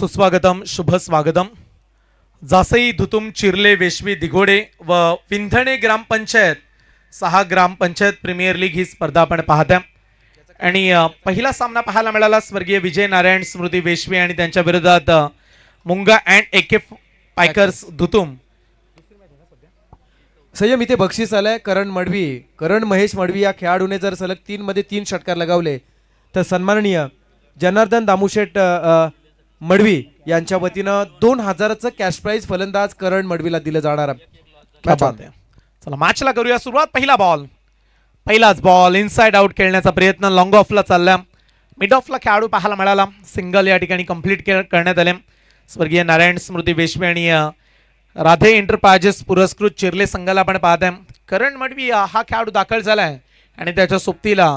सुस्वागतम शुभ स्वागतम. जासई धुतुम चिर्ले वेशवी दिघोडे व विंधणे ग्रामपंचायत 6 ग्रामपंचायत प्रीमियर लीग ही स्पर्धा आपण पाहता आणि पहिला सामना पाहायला मिळाला स्वर्गीय विजय नारायण स्मृती वेशवी आणि त्यांच्या विरोधात मुंगा अँड एके पायकर्स धुतुम. संयम इथे बक्षीस आलंय करण महेश मडवी या खेळाडूने जर सलग 3 मध्ये 3 षटकार लगावले तर सन्माननीय जनार्दन दामुशेट मडवी यांच्या वतीनं 2000चं कॅश प्राइज फलंदाज करण मडवीला दिलं जाणार आहे. चला मॅचला करूया सुरुवात. पहिलाच बॉल इनसाइड आउट खेळण्याचा प्रयत्न लॉंग ऑफला चालला. मिड ऑफला खेळाडू पाहायला मिळाला. सिंगल या ठिकाणी कंप्लीट करण्यात आले. स्वर्गीय नारायण स्मृती वेशवी आणि राधे एंटरप्राइजेस पुरस्कृत चिर्ले संघाला आपण पाहत आहे. करण मडवी हा खेळाडू दाखल झालाय आणि त्याच्या सोबतीला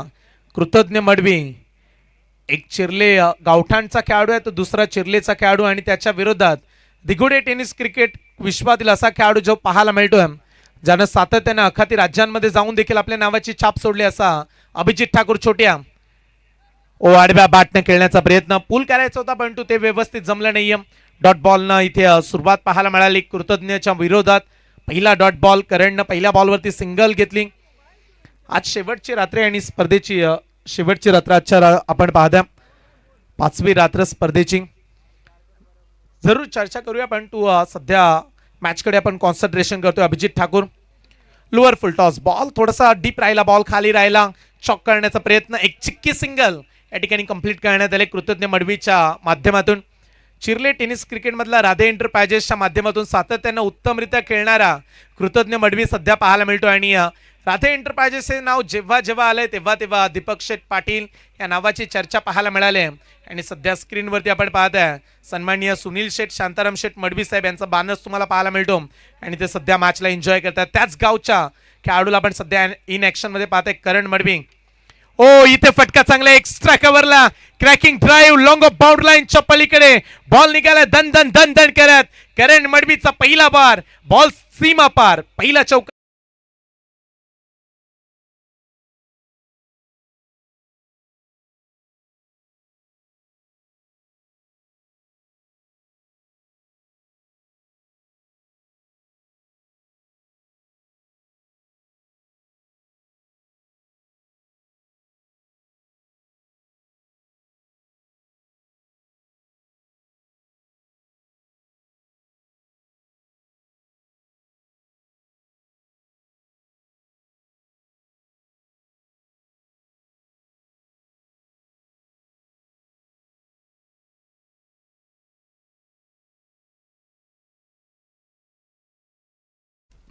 कृतज्ञ मडवी एक चिर्ले गावठाणचा खेळाडू आहे, तो दुसरा चिर्लेचा खेळाडू आणि त्याच्या विरोधात दिघोडे टेनिस क्रिकेट विश्वातील असा खेळाडू जो पाहायला मिळतोय ज्यानं सातत्याने अखाती राज्यांमध्ये जाऊन देखील आपल्या नावाची छाप सोडली असा अभिजित ठाकूर छोट्या. आडव्या बॅटने खेळण्याचा प्रयत्न पूल करायचा होता परंतु ते व्यवस्थित जमलं नाहीये. डॉट बॉलनं इथे सुरुवात पाहायला मिळाली. कृतज्ञच्या विरोधात पहिला डॉट बॉल. करणनं पहिल्या बॉलवरती सिंगल घेतली. आज शेवटची रात्र आणि स्पर्धेची शेवटची रात्र आजच्या आपण पाहता 5वी रात्र स्पर्धेची. जरूर चर्चा करूया परंतु सध्या मॅचकडे आपण कॉन्सन्ट्रेशन करतोय. अभिजित ठाकूर लोअर फुल टॉस बॉल थोडासा डीप राहिला, बॉल खाली राहिला, चॉक करण्याचा प्रयत्न, एक चिक्की सिंगल या ठिकाणी कंप्लीट करण्यात आले कृतज्ञ मडवीच्या माध्यमातून. चिर्ले टेनिस क्रिकेट मधला राधे एंटरप्राइजेसच्या माध्यमातून सातत्याने उत्तमरित्या खेळणारा कृतज्ञ मडवी सध्या पाहायला मिळतो आणि राधे एंटरप्राइजेस हे नाव जेव्हा जेव्हा आलंय तेव्हा तेव्हा दीपक शेठ पाटील या नावाची चर्चा पाहायला मिळाली आणि सध्या स्क्रीनवरती आपण पाहताय सन्माननीय सुनील शेठ शांताराम शेठ मडवी साहेब यांचा बानस तुम्हाला पाहायला मिळतो आणि ते सध्या मॅचला एन्जॉय करतात. त्याच गावच्या खेळाडूला आपण सध्या इन ऍक्शन मध्ये पाहताय करण मडवी. इथे फटका चांगला एक्स्ट्रा कव्हरला cracking drive long off bound लाईनच्या पलीकडे बॉल निघाला दन दन दन दन करत. करण मडवीचा पहिला बार बॉल सीमा पार. पहिला चौक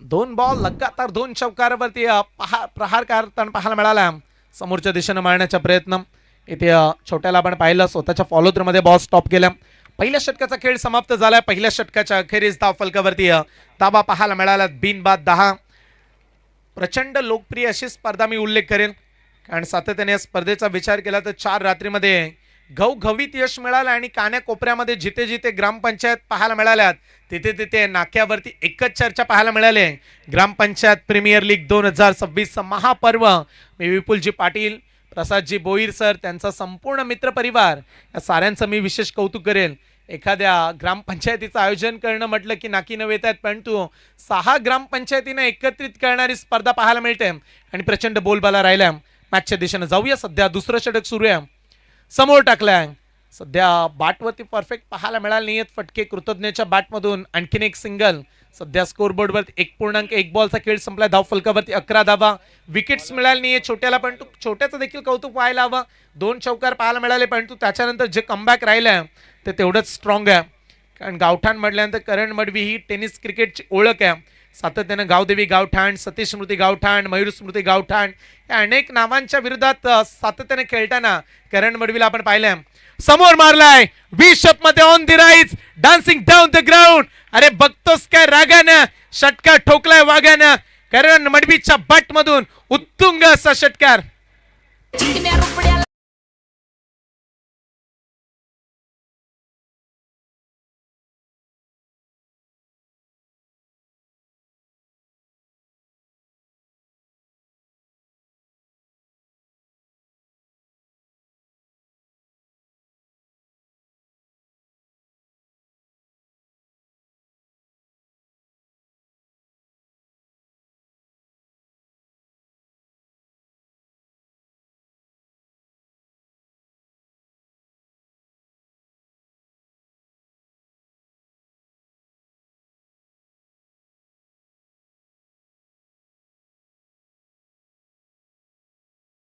दोन बॉल लगातार 2 चौकारावरती प्रहार करताना पाहायला मिळाला. समोरच्या दिशेने मारण्याचा प्रयत्न इथे छोट्याला आपण पाहिलं स्वतःच्या फॉलो थ्रू मध्ये बॉल स्टॉप केला. पहिल्या षटकाचा खेळ समाप्त झालाय. पहिल्या षटकाच्या अखेरीस धाव फलकावरती ताबा पाहायला मिळाला. बिनबाद 10. प्रचंड लोकप्रिय अशी स्पर्धा मी उल्लेख करेन कारण सातत्याने या स्पर्धेचा विचार केला तर 4 रात्रीमध्ये घवघवीत यश मिळालं आणि कान्याकोपऱ्यामध्ये जिथे जिथे ग्रामपंचायत पाहायला मिळाल्यात तिथे तिथे नाक्यावरती एकच चर्चा पाहायला मिळाली. ग्रामपंचायत प्रीमियर लीग 2026 महापर्व. मी विपुलजी पाटील, प्रसादजी बोईर सर, त्यांचा संपूर्ण मित्रपरिवार या साऱ्यांचं मी विशेष कौतुक करेल. एखाद्या ग्रामपंचायतीचं आयोजन करणं म्हटलं की नाकी नव्हे येतात परंतु 6 ग्रामपंचायतीनं एकत्रित करणारी स्पर्धा पाहायला मिळते आणि प्रचंड बोलबाला राहिल्या. मॅचच्या दिशेने जाऊया. सध्या दुसरं षटक सुरू आहे. समोर टाकलाय. सध्या बॅटवरती परफेक्ट पाहायला मिळाले नाहीयेत फटके. कृतज्ञच्या बॅटमधून आणखीन एक सिंगल. सध्या स्कोरबोर्डवर 1.1 बॉलचा खेळ संपला. धाव फलकावरती 11 धावा. विकेट्स मिळाली नाहीये छोट्याला परंतु छोट्याचं देखील कौतुक व्हायला हवं. 2 चौकार पाहायला मिळाले परंतु त्याच्यानंतर जे कमबॅक राहिलंय ते तेवढंच स्ट्रॉंग आहे कारण गावठाण म्हटल्यानंतर करण मडवी ही टेनिस क्रिकेटची ओळख आहे. सातत्याने गावदेवी गावठाण, सतीश स्मृती गावठाण, मयूर स्मृती गावठाण या अनेक नावांच्या विरोधात सातत्याने खेळताना करण मडवीला आपण पाहिलंय. समोर मारलाय विशप मध्ये on the rise dancing down the ground. अरे बघतोस काय रागानं षटकार ठोकलाय वाघानं. करण मडवीच्या बॅट मधून उत्तुंग असा षटकार.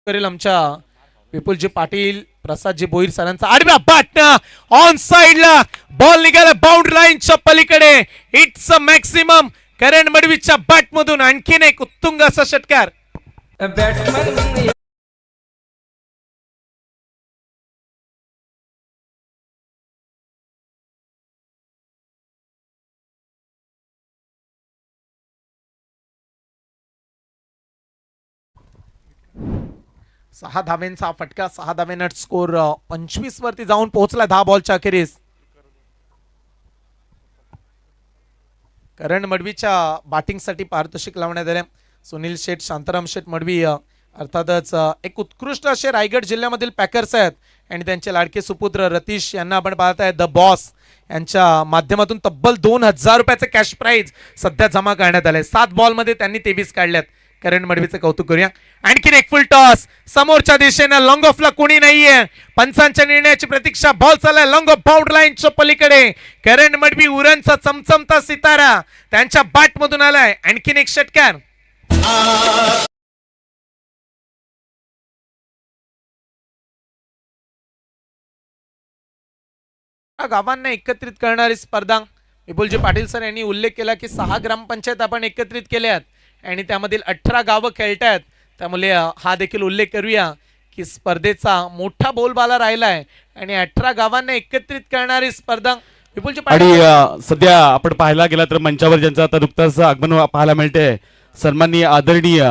करेल आमच्या विपुलजी पाटील प्रसादजी बोईर सरांचा आडव्या बॅटनं ऑन साइडला बॉल निघाला बाउंड्री लाईनच्या पलीकडे. इट्स अ मॅक्सिमम करण मडवीच्या बॅट मधून आणखीन एक उत्तुंग असा षटकार. बॅट्समन 6 धावेंचा फटका. 6 धावेनं स्कोर 25 वरती जाऊन पोहोचला 10 बॉलच्या अखेरीस. करण मडवीच्या बॅटिंगसाठी पारितोषिक लावण्यात आले. सुनील शेठ, शांताराम शेठ मडवी अर्थातच एक उत्कृष्ट असे रायगड जिल्ह्यामधील पॅकर्स आहेत आणि त्यांचे लाडके सुपुत्र रतीश यांना आपण पाहताय द बॉस यांच्या माध्यमातून तब्बल 2000 रुपयाचे कॅश प्राइज सध्या जमा करण्यात आले. 7 बॉलमध्ये त्यांनी 23 काढल्यात. करण मडवीचं कौतुक करूया. आणखीन एक फुल टॉस समोरच्या दिशेनं लॉंग ऑफला कोणी नाहीये. पंचांच्या निर्णयाची प्रतीक्षा. बॉल चाललाय लॉंग ऑफ बाउंड्री लाईनच्या पलीकडे. करण मडवी उरणचा चमचमता सितारा त्यांच्या बॅट मधून आलाय. आणखीन एक षटकार. गावांना एकत्रित करणारी स्पर्धा. विपुलजी पाटील सर यांनी उल्लेख केला की 6 ग्रामपंचायत आपण एकत्रित केल्यात आणि त्यामधील 18 गावं खेळतायत. त्यामुळे हा देखील उल्लेख करूया की स्पर्धेचा मोठा बोलबाला राहिलाय आणि 18 गावांना एकत्रित करणारी स्पर्धा. विपुलजी आणि सध्या आपण पाहायला गेला तर मंचावर ज्यांचं आता नुकताच आगमन पाहायला मिळते सन्माननीय आदरणीय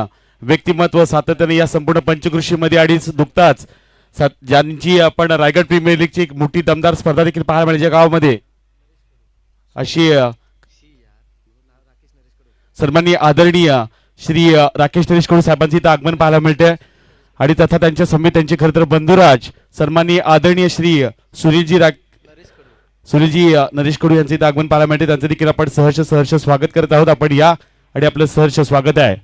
व्यक्तिमत्व सातत्याने या संपूर्ण पंचकृषीमध्ये आणि नुकताच ज्यांची आपण रायगड प्रीमियर लीगची एक मोठी दमदार स्पर्धा देखील पाहायला मिळते गावामध्ये अशी सन्माननीय आदरणीय श्री राकेश नरेश कडू साहेबांचे इथं आगमन पाहायला मिळते आणि तथा त्यांच्या समेत त्यांचे खरं तर बंधुराज सन्माननीय आदरणीय श्री सुनीलजी नरेश कडू यांचे इथं आगमन पाहायला मिळते. त्यांचं देखील आपण सहर्ष स्वागत करत आहोत. आपण या आणि आपलं सहर्ष स्वागत आहे.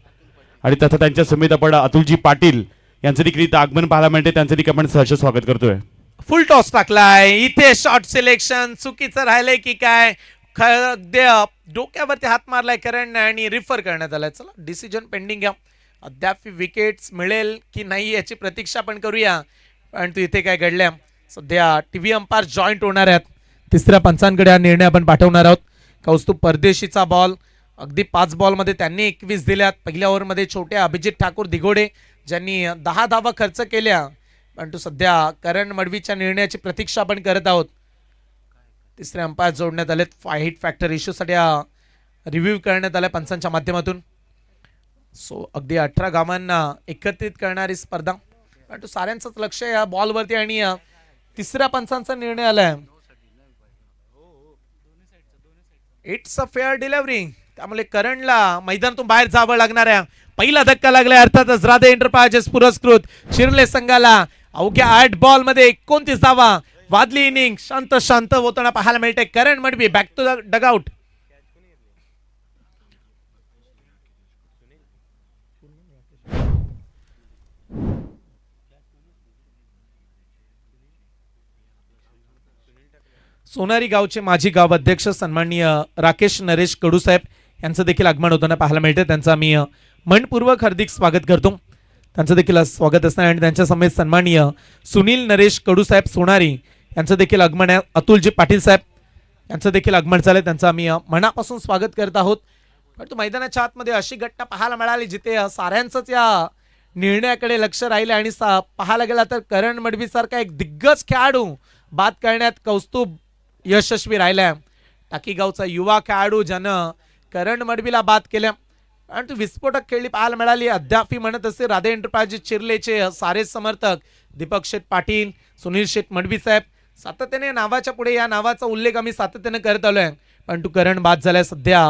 आणि तथा त्यांच्या समेत आपण अतुलजी पाटील यांचं देखील इथं आगमन पाहायला मिळते. त्यांचं देखील आपण सहर्ष स्वागत करतोय. फुल टॉस टाकलाय. इथे शॉर्ट सिलेक्शन चुकीचं राहिलंय की काय. डोक्यावरती हात मारलाय करण आणि रिफर करण्यात आलाय. चला डिसिजन पेंडिंग घ्या. अद्याप विकेट्स मिळेल की नाही याची प्रतीक्षा पण करूया. परंतु इथे काय घडल्या सध्या टीव्ही अंपायर जॉईंट होणार आहेत. तिसऱ्या पंचांकडे हा निर्णय आपण पाठवणार आहोत. कौस्तुभ परदेशीचा बॉल अगदी 5 बॉलमध्ये त्यांनी 21 दिल्यात. पहिल्या ओव्हरमध्ये छोट्या अभिजित ठाकूर दिघोडे ज्यांनी 10 धावा खर्च केल्या. परंतु सध्या करण मडवीच्या निर्णयाची प्रतीक्षा आपण करत आहोत. तिसरे अंपायर जोडण्यात आलेत. हिट फॅक्टर इश्यूसाठी रिव्ह्यू करण्यात आलाय पंचांच्या माध्यमातून. सो अगदी 18 गावांना एकत्रित करणारी स्पर्धा. परंतु साऱ्यांचंच लक्ष या बॉलवरती आणि तिसऱ्या पंचांचा निर्णय आलाय. It's a fair delivery. त्यामुळे करणला मैदानातून बाहेर जावं लागणार आहे. पहिला धक्का लागलाय अर्थातच राधे एंटरप्राइजेस पुरस्कृत शिरले संघाला. अवघ्या 8 बॉलमध्ये 29 धावा. वादली इनिंग शांत होताना पाहायला मिळते. Karan Madvi back to the dugout. Sonari गावचे माजी गाव अध्यक्ष सन्माननीय राकेश नरेश कडू साहेब यांचं देखील आगमन होताना पाहायला मिळते. त्यांचा मी मनपूर्वक हार्दिक स्वागत करतो. त्यांचं देखील स्वागत असणार आणि त्यांच्या समेत सन्माननीय सुनील नरेश कडू साहेब सोनारी यांचं देखील आगमन आहे. अतुलजी पाटील साहेब यांचं देखील आगमन झालंय. त्यांचं आम्ही मनापासून स्वागत करत आहोत. परंतु मैदानाच्या आतमध्ये अशी घटना पाहायला मिळाली जिथे साऱ्यांचंच या निर्णयाकडे लक्ष राहिलं आणि पाहायला गेला तर करण मडवी सारखा एक दिग्गज खेळाडू बाद करण्यात कौस्तुभ यशस्वी राहिलाय. टाकीगावचा युवा खेळाडू ज्यानं करण मडवीला बाद केल्या. परंतु विस्फोटक खेळली पाहायला मिळाली. अद्याप म्हणत असते राधे एंटरप्राइजेस चिरलेचे सारे समर्थक दीपक शेठ पाटील, सुनील शेठ मडवी साहेब सातत्याने नावाच्या पुढे या नावाचा उल्लेख आम्ही सातत्याने करत आलोय. परंतु करण बाद झालाय. सध्या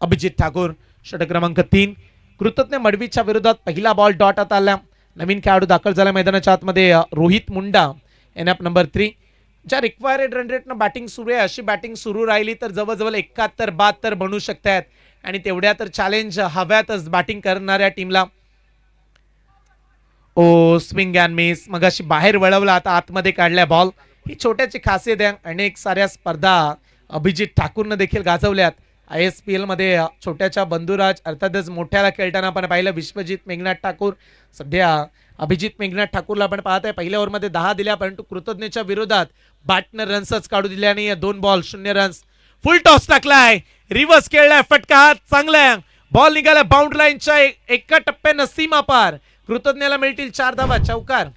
अभिजित ठाकूर षटक क्रमांक 3. कृतज्ञ मडवीच्या विरोधात पहिला बॉल डॉट आला. नवीन खेळाडू दाखल झाला मैदानाच्या आतमध्ये रोहित मुंडा एनएफ नंबर 3. ज्या रिक्वायर्ड रन रेटनं बॅटिंग सुरू आहे अशी बॅटिंग सुरू राहिली तर जवळजवळ 71-72 बनू शकतात आणि तेवढ्या तर चॅलेंज हव्यातच बॅटिंग करणाऱ्या टीमला. ओ स्विंग अँड मिस. मगाशी बाहेर वळवला आता आतमध्ये काढलाय बॉल. ही छोट्याची खासियत आहे. अनेक साऱ्या स्पर्धा अभिजित ठाकूरनं देखील गाजवल्यात. ISPL मध्ये छोट्याच्या बंधुराज अर्थातच मोठ्याला खेळताना आपण पाहिलं विश्वजित मेघनाथ ठाकूर. सध्या अभिजित मेघनाथ ठाकूरला आपण पाहत आहे पहिल्या ओव्हरमध्ये 10 दिल्या, परंतु कृतज्ञच्या विरोधात बॅटनं रन्सच काढू दिल्या नाही. 2 बॉल 0 रन्स. फुल टॉस टाकलाय, रिव्हर्स खेळलाय, फटका चांगला बॉल निघाला बाउंड्री लाईनच्या एका टप्प्यानं सीमा पार. कृतज्ञला मिळतील 4 धावा. चौकार.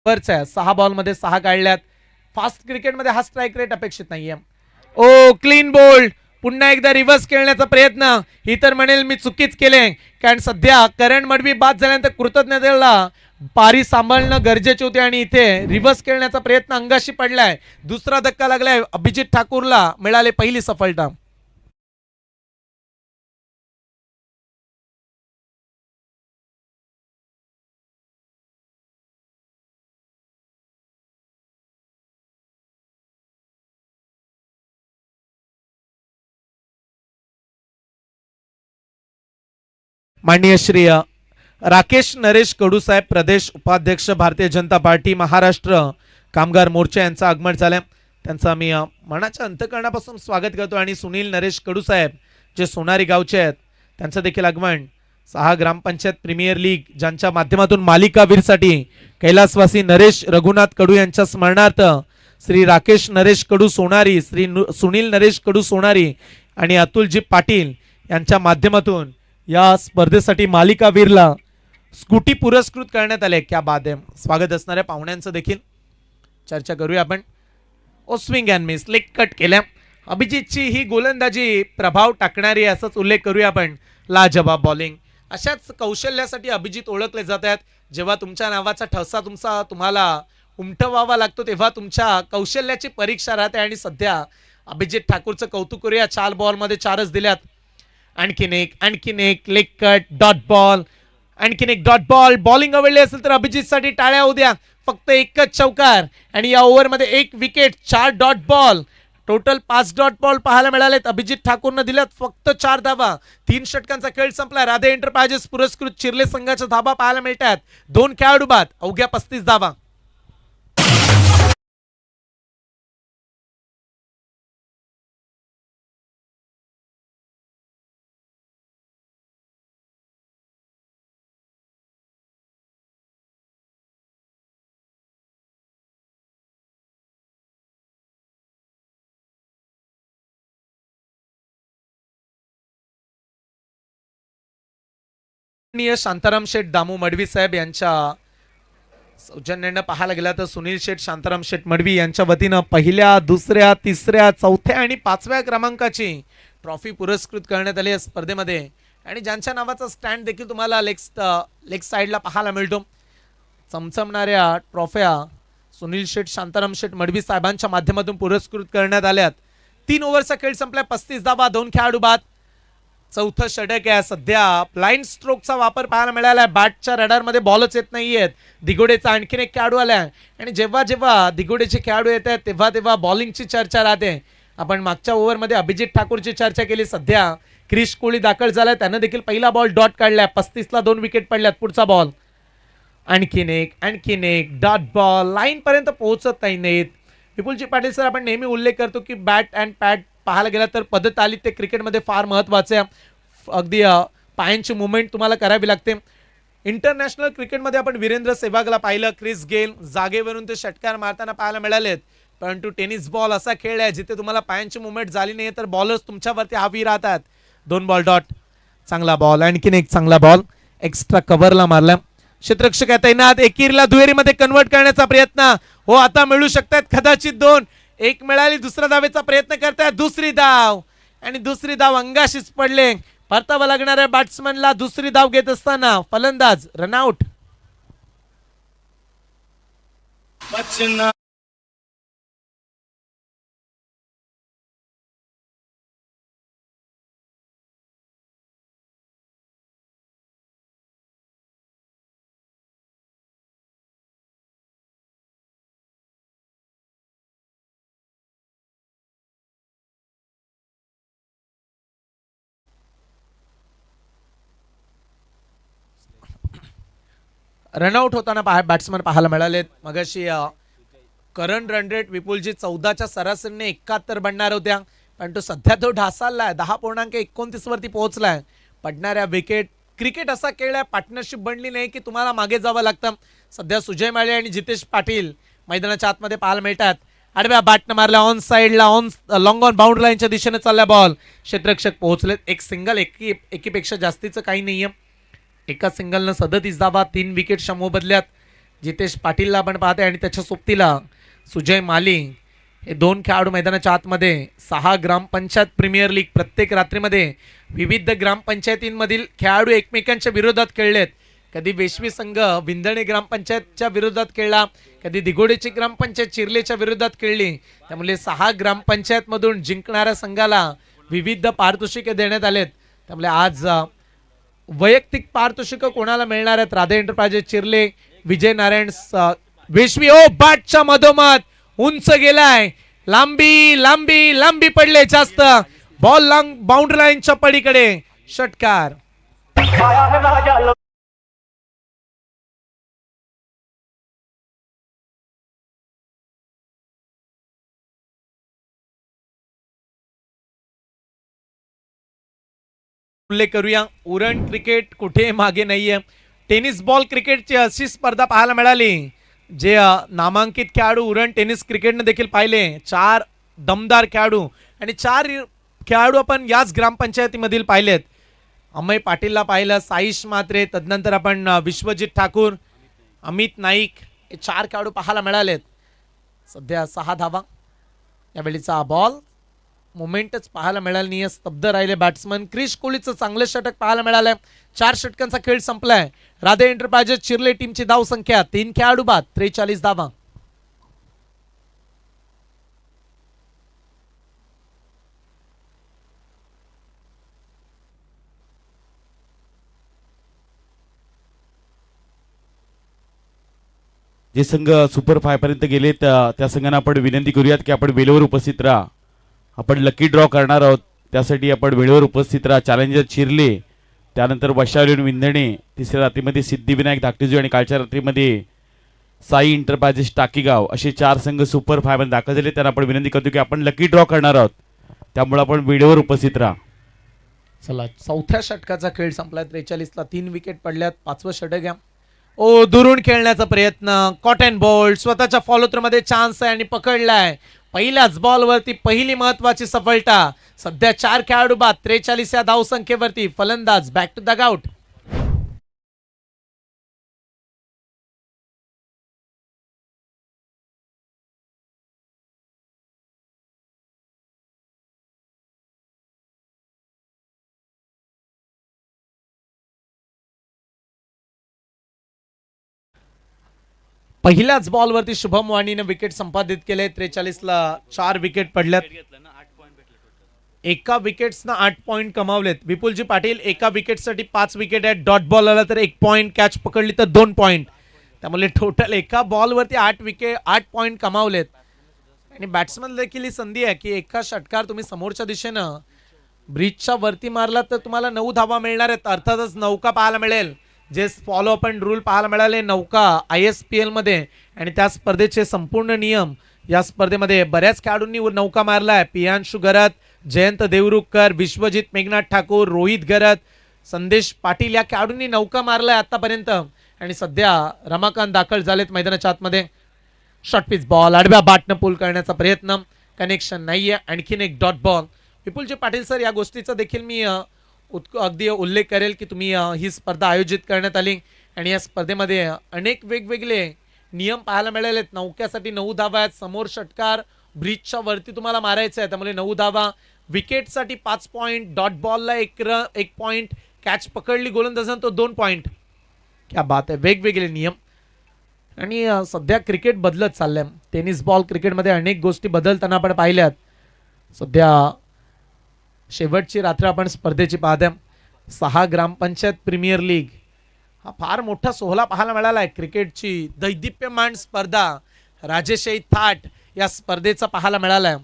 वरच आहे 6 बॉलमध्ये 6 काढल्यात. फास्ट क्रिकेटमध्ये हा स्ट्राईक रेट अपेक्षित नाहीये. ओ क्लीन बोल्ड. पुन्हा एकदा रिव्हर्स खेळण्याचा प्रयत्न. ही तर म्हणेल मी चुकीच केले, कारण सध्या करण मडवी बाद झाल्यानंतर कृतज्ञतेला पारी सांभाळणं गरजेचे होते आणि इथे रिव्हर्स खेळण्याचा प्रयत्न अंगाशी पडलाय. दुसरा धक्का लागलाय. अभिजित ठाकूरला मिळाले पहिली सफलता. माननीय श्री राकेश नरेश कडू साहेब, प्रदेश उपाध्यक्ष भारतीय जनता पार्टी महाराष्ट्र कामगार मोर्चा यांचं आगमन झालं. त्यांचं आम्ही मनाच्या अंतःकरणापासून स्वागत करतो. आणि सुनील नरेश कडू साहेब जे सोनारी गावचे आहेत त्यांचं देखील आगमन. 6 ग्रामपंचायत प्रीमियर लीग ज्यांच्या माध्यमातून मालिकावीरसाठी कैलासवासी नरेश रघुनाथ कडू यांच्या स्मरणार्थ श्री राकेश नरेश कडू सोनारी, श्री सुनील नरेश कडू सोनारी आणि अतुलजी पाटील यांच्या माध्यमातून या स्पर्धेसाठी मालिकावीरला स्कूटी पुरस्कृत करण्यात आले. क्या बात आहे. स्वागत असणाऱ्या पाहुण्यांचं देखील चर्चा करूया आपण. Oh swing and miss, leg cut केल्या. अभिजितची ही गोलंदाजी प्रभाव टाकणारी असंच उल्लेख करूया आपण. लाजवाब बॉलिंग. अशाच कौशल्यासाठी अभिजित ओळखले जात आहेत. जेव्हा तुमच्या नावाचा ठसा तुम्हाला उमटवावा लागतो तेव्हा तुमच्या कौशल्याची परीक्षा राहते. आणि सध्या अभिजित ठाकूरचं कौतुक करूया. 4 बॉलमध्ये 4च दिल्यात. आणखीन एक लेग कट, डॉट बॉल, आणखीन एक डॉट बॉल. बॉलिंग आवडली असेल तर अभिजितसाठी टाळ्या उद्या. फक्त एकच चौकार आणि या ओव्हरमध्ये 1 wicket, 4 dot ball. Total 5 dot ball पाहायला मिळालेत. अभिजित ठाकूरनं दिल्यात फक्त 4 धावा. 3 षटकांचा खेळ संपला. राधे एंटरप्राइजेस पुरस्कृत चिर्ले संघाच्या धावा पाहायला मिळतात. 2 खेळाडू बाद, अवघ्या 35 धावा. शांताराम शेठ दामू मडवी साहेब यांच्या सौजन्यानं पाहायला गेला तर सुनील शेठ शांताराम शेठ मडवी यांच्या वतीनं पहिल्या, दुसऱ्या, तिसऱ्या, चौथ्या आणि 5व्या क्रमांकाची ट्रॉफी पुरस्कृत करण्यात आली या स्पर्धेमध्ये. आणि ज्यांच्या नावाचा स्टँड देखील तुम्हाला लेग साईडला पाहायला मिळतो. चमचमणाऱ्या ट्रॉफ्या सुनील शेठ शांताराम शेठ मडवी साहेबांच्या माध्यमातून पुरस्कृत करण्यात आल्यात. 3 ओव्हरचा खेळ संपला. 35 धावा, 2 खेळाडू बाद. चौथं षटक आहे. सध्या ब्लाइंड स्ट्रोकचा वापर पाहायला मिळाला आहे. बॅटच्या रडारमध्ये बॉलच येत नाहीयेत. दिघोडेचा आणखीन एक खेळाडू आला आणि जेव्हा दिघोडेचे खेळाडू येत आहेत तेव्हा बॉलिंगची चर्चा राहते. आपण मागच्या ओव्हरमध्ये अभिजित ठाकूरची चर्चा केली. सध्या क्रिश कोहली दाखल झालाय. त्यानं देखील पहिला बॉल डॉट काढलाय. 35ला 2 विकेट पडल्यात. पुढचा बॉल आणखीन एक डॉट बॉल. लाईन पर्यंत पोहोचत नाहीत. विपुलजी पाटील सर, आपण नेहमी उल्लेख करतो की बॅट अँड पॅड पाहायला गेला तर पद्धत आली ते क्रिकेटमध्ये फार महत्त्वाचे आहे. अगदी पायांची मुवमेंट तुम्हाला करावी लागते. इंटरनॅशनल क्रिकेटमध्ये आपण वीरेंद्र सेहवागला पाहिलं. क्रिस गेल जागेवरून ते षटकार मारताना पाहायला मिळालेत. परंतु टेनिस बॉल असा खेळ आहे जिथे तुम्हाला पायांची मुवमेंट झाली नाही तर बॉलर्स तुमच्यावरती हावी राहतात. 2 बॉल डॉट. चांगला बॉल. आणखीन एक चांगला बॉल एक्स्ट्रा कव्हरला मारला. क्षेत्ररक्षक तैनात. एकीरला दुहेरीमध्ये कन्वर्ट करण्याचा प्रयत्न. हो, आता मिळू शकतात कदाचित 2. 1 मिळाली. दुसऱ्या धावेचा प्रयत्न करतायत. दुसरी धाव आणि दुसरी धाव अंगाशीच पडले. परतावा लागणाऱ्या बॅट्समनला दुसरी धाव घेत असताना फलंदाज रनआउट. रनआउट होताना बॅट्समन पाहायला मिळालेत. मगाशी करंट रन रेट विपुलजी 14च्या सरासरीने 71 बनणार होत्या, पण तो सध्या तो ढासाळलाय 10.29 वरती पोहोचलाय. पडणाऱ्या विकेट, क्रिकेट असा खेळ आहे, पार्टनरशिप बनली नाही की तुम्हाला मागे जावं लागतं. सध्या सुजय माळे आणि जितेश पाटील मैदानाच्या आतमध्ये पाहायला मिळतात. आडव्या बॅटनं मारल्या ऑन साईडला, ऑन लॉंग ऑन बाउंड्री लाईनच्या दिशेने चालला बॉल. क्षेत्ररक्षक पोहोचलेत. एक सिंगल, एकीपेक्षा जास्तीचं काही नाहीये. एका सिंगलनं 37 धावा, 3 विकेट मोबदल्यात. जितेश पाटीलला आपण पाहते आणि त्याच्या सोबतीला सुजय माली. हे 2 खेळाडू मैदानाच्या आतमध्ये 6 ग्रामपंचायत प्रीमियर लीग, प्रत्येक रात्रीमध्ये विविध ग्रामपंचायतींमधील खेळाडू एकमेकांच्या विरोधात खेळलेत. कधी वेशवी संघ विंधणे ग्रामपंचायतच्या विरोधात खेळला, कधी दिघोडेची ग्रामपंचायत चिर्लेच्या विरोधात खेळली. त्यामुळे 6 ग्रामपंचायतमधून जिंकणाऱ्या संघाला विविध पारितोषिके देण्यात आलेत. त्यामुळे आज वैयक्तिक पारितोषिकं कोणाला मिळणार आहेत? राधे एंटरप्राइजेस चिर्ले, विजय नारायण वेशवी. ओ बॅटच्या मधोमध उंच गेलाय, लांबी लांबी लांबी पडले जास्त. बॉल बाउंड्री लाईनच्या पलीकडे, षटकार. उल्लेख करूया, उरण क्रिकेट कुठे मागे नाहीये. टेनिस बॉल क्रिकेटची अशी स्पर्धा पाहायला मिळाली, जे नामांकित खेळाडू उरण टेनिस क्रिकेटने देखील पाहिले. 4 दमदार खेळाडू आणि 4 खेळाडू आपण याच ग्रामपंचायतीमधील पाहिलेत. अमय पाटीलला पाहिलं, साईश म्हात्रे, तदनंतर आपण विश्वजित ठाकूर, अमित नाईक, हे 4 खेळाडू पाहायला मिळालेत. सध्या 6 धावा. यावेळीचा बॉल मोमेंटच पाहायला मिळाली नाही, स्तब्ध राहिले बॅट्समन. क्रिश कोहलीचं चांगलं षटक पाहायला मिळालंय. 4 षटकांचा खेळ संपलाय. राधे एंटरप्राइजेस चिर्ले टीमची धाव संख्या 3 खेळाडू बाद, 43 धावा. जे संघ सुपर 5 पर्यंत गेले त्या संघांना आपण विनंती करूयात की आपण वेळेवर उपस्थित राहा. आपण लकी ड्रॉ करणार आहोत, त्यासाठी आपण वेळेवर उपस्थित राहा. चॅलेंजर चिर्ले, त्यानंतर वैशाली विंधणे, तिसऱ्या रात्रीमध्ये सिद्धिविनायक धाकटीजू आणि कालच्या रात्रीमध्ये साई एंटरप्राइजेस टाकीगाव, असे 4 संघ सुपर 5 मध्ये दाखल झाले. त्यांना आपण विनंती करतो की आपण लकी ड्रॉ करणार आहोत, त्यामुळे आपण वेळेवर उपस्थित राहा. चला, 4थ्या षटकाचा खेळ संपलाय. 43ला 3 विकेट पडल्यात. 5वं षटक घ्या. ओ, दुरून खेळण्याचा प्रयत्न, कॉटन बोल्ट, स्वतःच्या फॉलोथ्रू मध्ये चान्स आहे आणि पकडलाय. पहिल्याच बॉलवरती पहिली महत्वाची सफलता. सध्या 4 खेळाडू बाद, 43 या धाव संख्येवरती. फलंदाज बॅक टू द आउट. पहिल्याच बॉलवरती शुभम वाणीने विकेट संपादित केले. 43ला 4 विकेट पडल्यात. एका विकेट्सना 8 पॉइंट कमावलेत. विपुलजी पाटील, एका विकेटसाठी 5 विकेट आहेत. डॉट बॉल आला तर 1 पॉइंट, कॅच पकडली तर 2 पॉइंट. त्यामुळे टोटल एका बॉलवरती 8 पॉइंट कमावलेत. आणि बॅट्समन देखील ही संधी आहे की एका षटकार तुम्ही समोरच्या दिशेनं ब्रिजच्या वरती मारला तर तुम्हाला 9 धावा मिळणार आहेत. अर्थातच नौका पाहायला मिळेल, जे फॉलो अप अँड रूल पाहायला मिळाले नौका ISPL मध्ये. आणि त्या स्पर्धेचे संपूर्ण नियम, या स्पर्धेमध्ये बऱ्याच खेळाडूंनी नौका मारलाय. पियांशु गरत, जयंत देवरुखकर, विश्वजित मेघनाथ ठाकूर, रोहित गरत, संदेश पाटील या खेळाडूंनी नौका मारलाय आतापर्यंत. आणि सध्या रमाकांत दाखल झालेत मैदानाच्या आतमध्ये. शॉर्ट पिच बॉल, आडव्या बॅटनं पूल करण्याचा प्रयत्न, कनेक्शन नाहीये. आणखीन एक डॉट बॉल. विपुलजी पाटील सर, या गोष्टीचा देखील मी अगदी उल्लेख करेल की तुम्ही ही स्पर्धा आयोजित करण्यात आली आणि या स्पर्धेमध्ये अनेक वेगवेगळे नियम पाहायला मिळालेत. नौक्यासाठी 9 धावा आहेत. समोर षटकार ब्रिजच्या वरती तुम्हाला मारायचं आहे, त्यामुळे 9 धावा. विकेटसाठी 5 पॉइंट, डॉट बॉलला 1 पॉइंट, कॅच पकडली गोलंदाजानं तो 2 पॉइंट. क्या बात आहे. वेगवेगळे नियम. आणि सध्या क्रिकेट बदलत चाललंय. टेनिस बॉल क्रिकेटमध्ये अनेक गोष्टी बदलताना आपण पाहिल्यात. सध्या शेवटची रात्र आपण स्पर्धेची पाहते. 6 ग्रामपंचायत प्रीमियर लीग हा फार मोठा सोहळा पाहायला मिळाला आहे. क्रिकेटची दैदिप्यमान स्पर्धा, राजेशाही थाट या स्पर्धेचा पाहायला मिळालाय.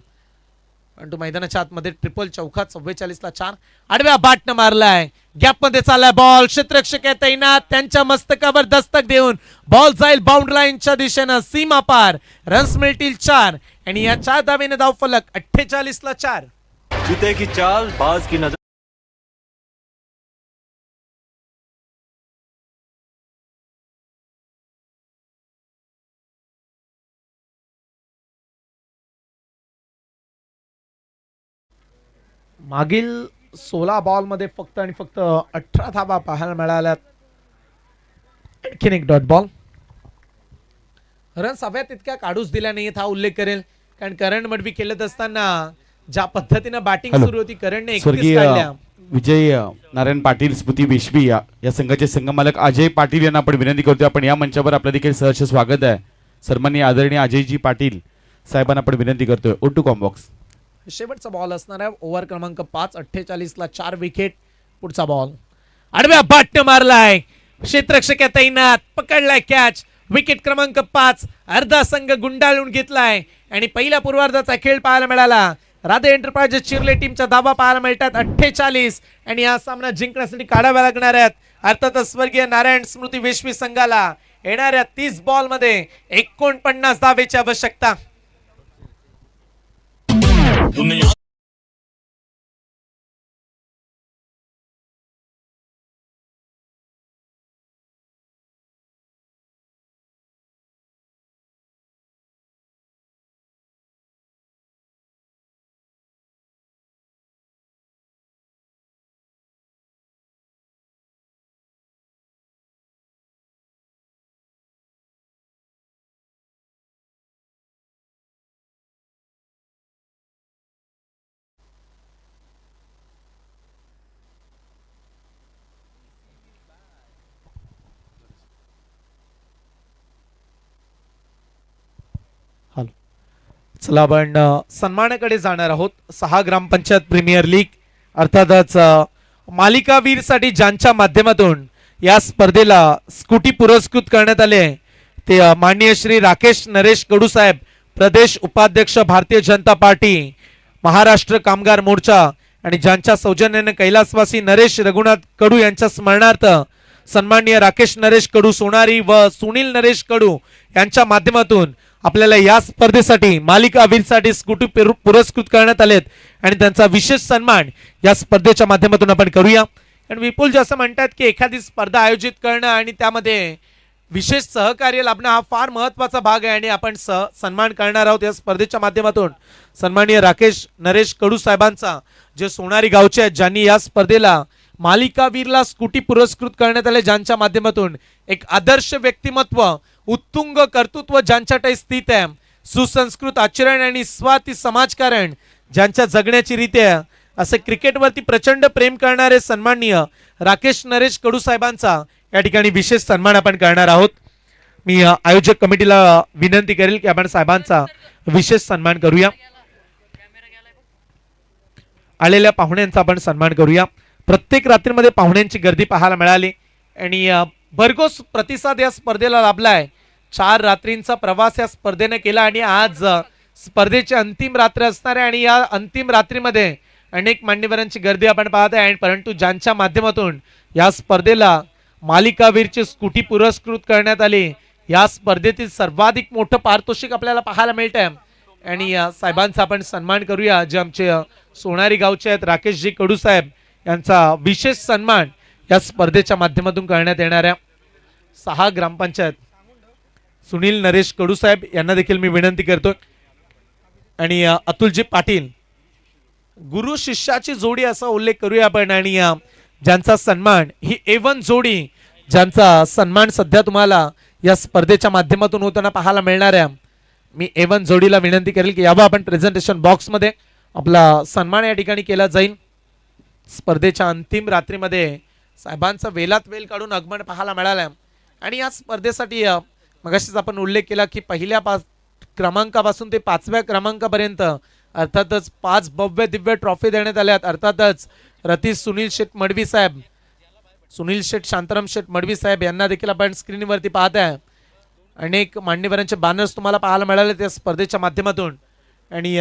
परंतु मैदानाच्या आतमध्ये ट्रिपल चौकात 44ला 4 आडव्या बाटनं मारलाय. गॅप मध्ये चाललाय बॉल. क्षेत्ररक्षक आहे तैनात. त्यांच्या मस्तकावर दस्तक देऊन बॉल जाईल बाउंड्री लाईनच्या दिशेनं सीमा पार. रन्स मिळतील 4 आणि या 4 धावेने धावफलक 48ला 4. जूते की चाल बाज की नजर. मागील 16 बॉल मध्ये फक्त आणि फक्त 18 धावा पाहायला मिळाल्यात. आणखीन एक डॉट बॉल. रन्स हव्या तितक्या काढूच दिल्या नाहीत हा उल्लेख करेल, कारण करण मडवी खेळत असताना ज्या पद्धतीनं बॅटिंग हॅलो. सुरू होती करणने 31 स्वर्गीय काढल्या. विजय नारायण पाटील स्मृती वेशवी या संघाचे संघमालक अजय पाटील यांना आपण विनंती करतो, आपण या मंचावर आपलं देखील सहर्ष स्वागत आहे. सन्माननीय आदरणीय अजयजी पाटील साहेबांना आपण विनंती करतोय. ओ टू कॉम्बॉक्स. शेवटचा बॉल असणार आहे ओव्हर क्रमांक 5. 48ला 4 विकेट. पुढचा बॉल आडव्या बाटनं मारलाय. क्षेत्ररक्षक आहे तैनात. पकडलाय कॅच. विकेट क्रमांक 5. अर्धा संघ गुंडाळून घेतलाय आणि पहिल्या पूर्वार्धाचा खेळ पाहायला मिळाला. राधे एंटरप्राइजेस चिर्ले टीमच्या धावा पाहायला मिळतात 48 आणि हा सामना जिंकण्यासाठी काढाव्या लागणार आहेत. अर्थातच स्वर्गीय नारायण स्मृती वेशवी संघाला येणाऱ्या 30 बॉल मध्ये 49 धावेची आवश्यकता. चला आपण सन्मानाकडे जाणार आहोत. 6 ग्रामपंचायत प्रीमियर लीग अर्थातच मालिकावीर साठी ज्यांच्या माध्यमातून या स्पर्धेला स्कूटी पुरस्कृत करण्यात आले ते माननीय श्री राकेश नरेश कडू साहेब, प्रदेश उपाध्यक्ष भारतीय जनता पार्टी महाराष्ट्र कामगार मोर्चा, आणि ज्यांच्या सौजन्याने कैलासवासी नरेश रघुनाथ कडू यांच्या स्मरणार्थ सन्माननीय राकेश नरेश कडू सोनारी व सुनील नरेश कडू यांच्या माध्यमातून आपल्याला या स्पर्धेसाठी मालिकावीरसाठी स्कूटी पुरस्कृत करण्यात आलेत आणि त्यांचा विशेष सन्मान या स्पर्धेच्या माध्यमातून आपण करूया. आणि विपुल जे असं म्हणतात की एखादी स्पर्धा आयोजित करणं आणि त्यामध्ये विशेष सहकार्य लाभणं हा फार महत्त्वाचा भाग आहे आणि आपण सन्मान करणार आहोत या स्पर्धेच्या माध्यमातून. सन्माननीय राकेश नरेश कडू साहेबांचा, जे सोनारी गावचे आहेत, ज्यांनी या स्पर्धेला मालिकावीरला स्कूटी पुरस्कृत करण्यात आले, ज्यांच्या माध्यमातून एक आदर्श व्यक्तिमत्व, उत्तुंग कर्तृत्व ज्यांच्याकडे स्थित आहे, सुसंस्कृत आचरण आणि स्वाती समाजकारण ज्यांच्या जगण्याची रीती आहे, असे क्रिकेटवरती प्रचंड प्रेम करणारे सन्माननीय राकेश नरेश कडू साहेबांचा या ठिकाणी विशेष सन्मान आपण करणार आहोत. मी आयोजक कमिटीला विनंती करेल की आपण साहेबांचा विशेष सन्मान करूया. आलेल्या पाहुण्यांचा आपण सन्मान करूया. प्रत्येक रात्रीमध्ये पाहुण्यांची गर्दी पाहायला मिळाली आणि भरघोस प्रतिसाद या स्पर्धेला लाभलाय. 4 रात्रींचा प्रवास या स्पर्धेने केला आणि आज स्पर्धेची अंतिम रात्र असणार आहे आणि या अंतिम रात्रीमध्ये अनेक मान्यवरांची गर्दी आपण पाहत आहे. परंतु ज्यांच्या माध्यमातून या स्पर्धेला मालिकावीरची स्कूटी पुरस्कृत करण्यात आली, या स्पर्धेतील सर्वाधिक मोठं पारितोषिक आपल्याला पाहायला मिळत आहे आणि साहेबांचा आपण सन्मान करूया. जे आमचे सोनारी गावचे आहेत राकेशजी कडू साहेब, यांचा विशेष सन्मान या स्पर्धेच्या माध्यमातून करण्यात येणाऱ्या 6 ग्रामपंचायत सुनील नरेश कडू साहेब यांना देखील मी विनंती करतो. आणि अतुलजी पाटील, गुरु शिष्याची जोडी असा उल्लेख करूया आपण आणि ज्यांचा सन्मान ही A1 जोडी, ज्यांचा सन्मान सध्या तुम्हाला या स्पर्धेच्या माध्यमातून होताना पाहायला मिळणार आहे. मी A1 जोडीला विनंती करेल की यावं आपण प्रेझेंटेशन बॉक्समध्ये आपला सन्मान या ठिकाणी केला जाईल. स्पर्धेच्या अंतिम रात्रीमध्ये साहेबांचा वेलात वेल काढून आगमन पाहायला मिळालं आणि या स्पर्धेसाठी मगाशीच आपण उल्लेख केला की पहिल्या क्रमांकापासून ते 5व्या क्रमांकापर्यंत अर्थातच 5 भव्य दिव्य ट्रॉफी देण्यात आल्यात. अर्थातच रतीश सुनील शेठ मडवी साहेब, सुनील शेठ शांताराम शेठ मडवी साहेब यांना देखील आपण स्क्रीनवरती पाहत आहे. अनेक मान्यवरांचे बॅनर्स तुम्हाला पाहायला मिळाले त्या स्पर्धेच्या माध्यमातून आणि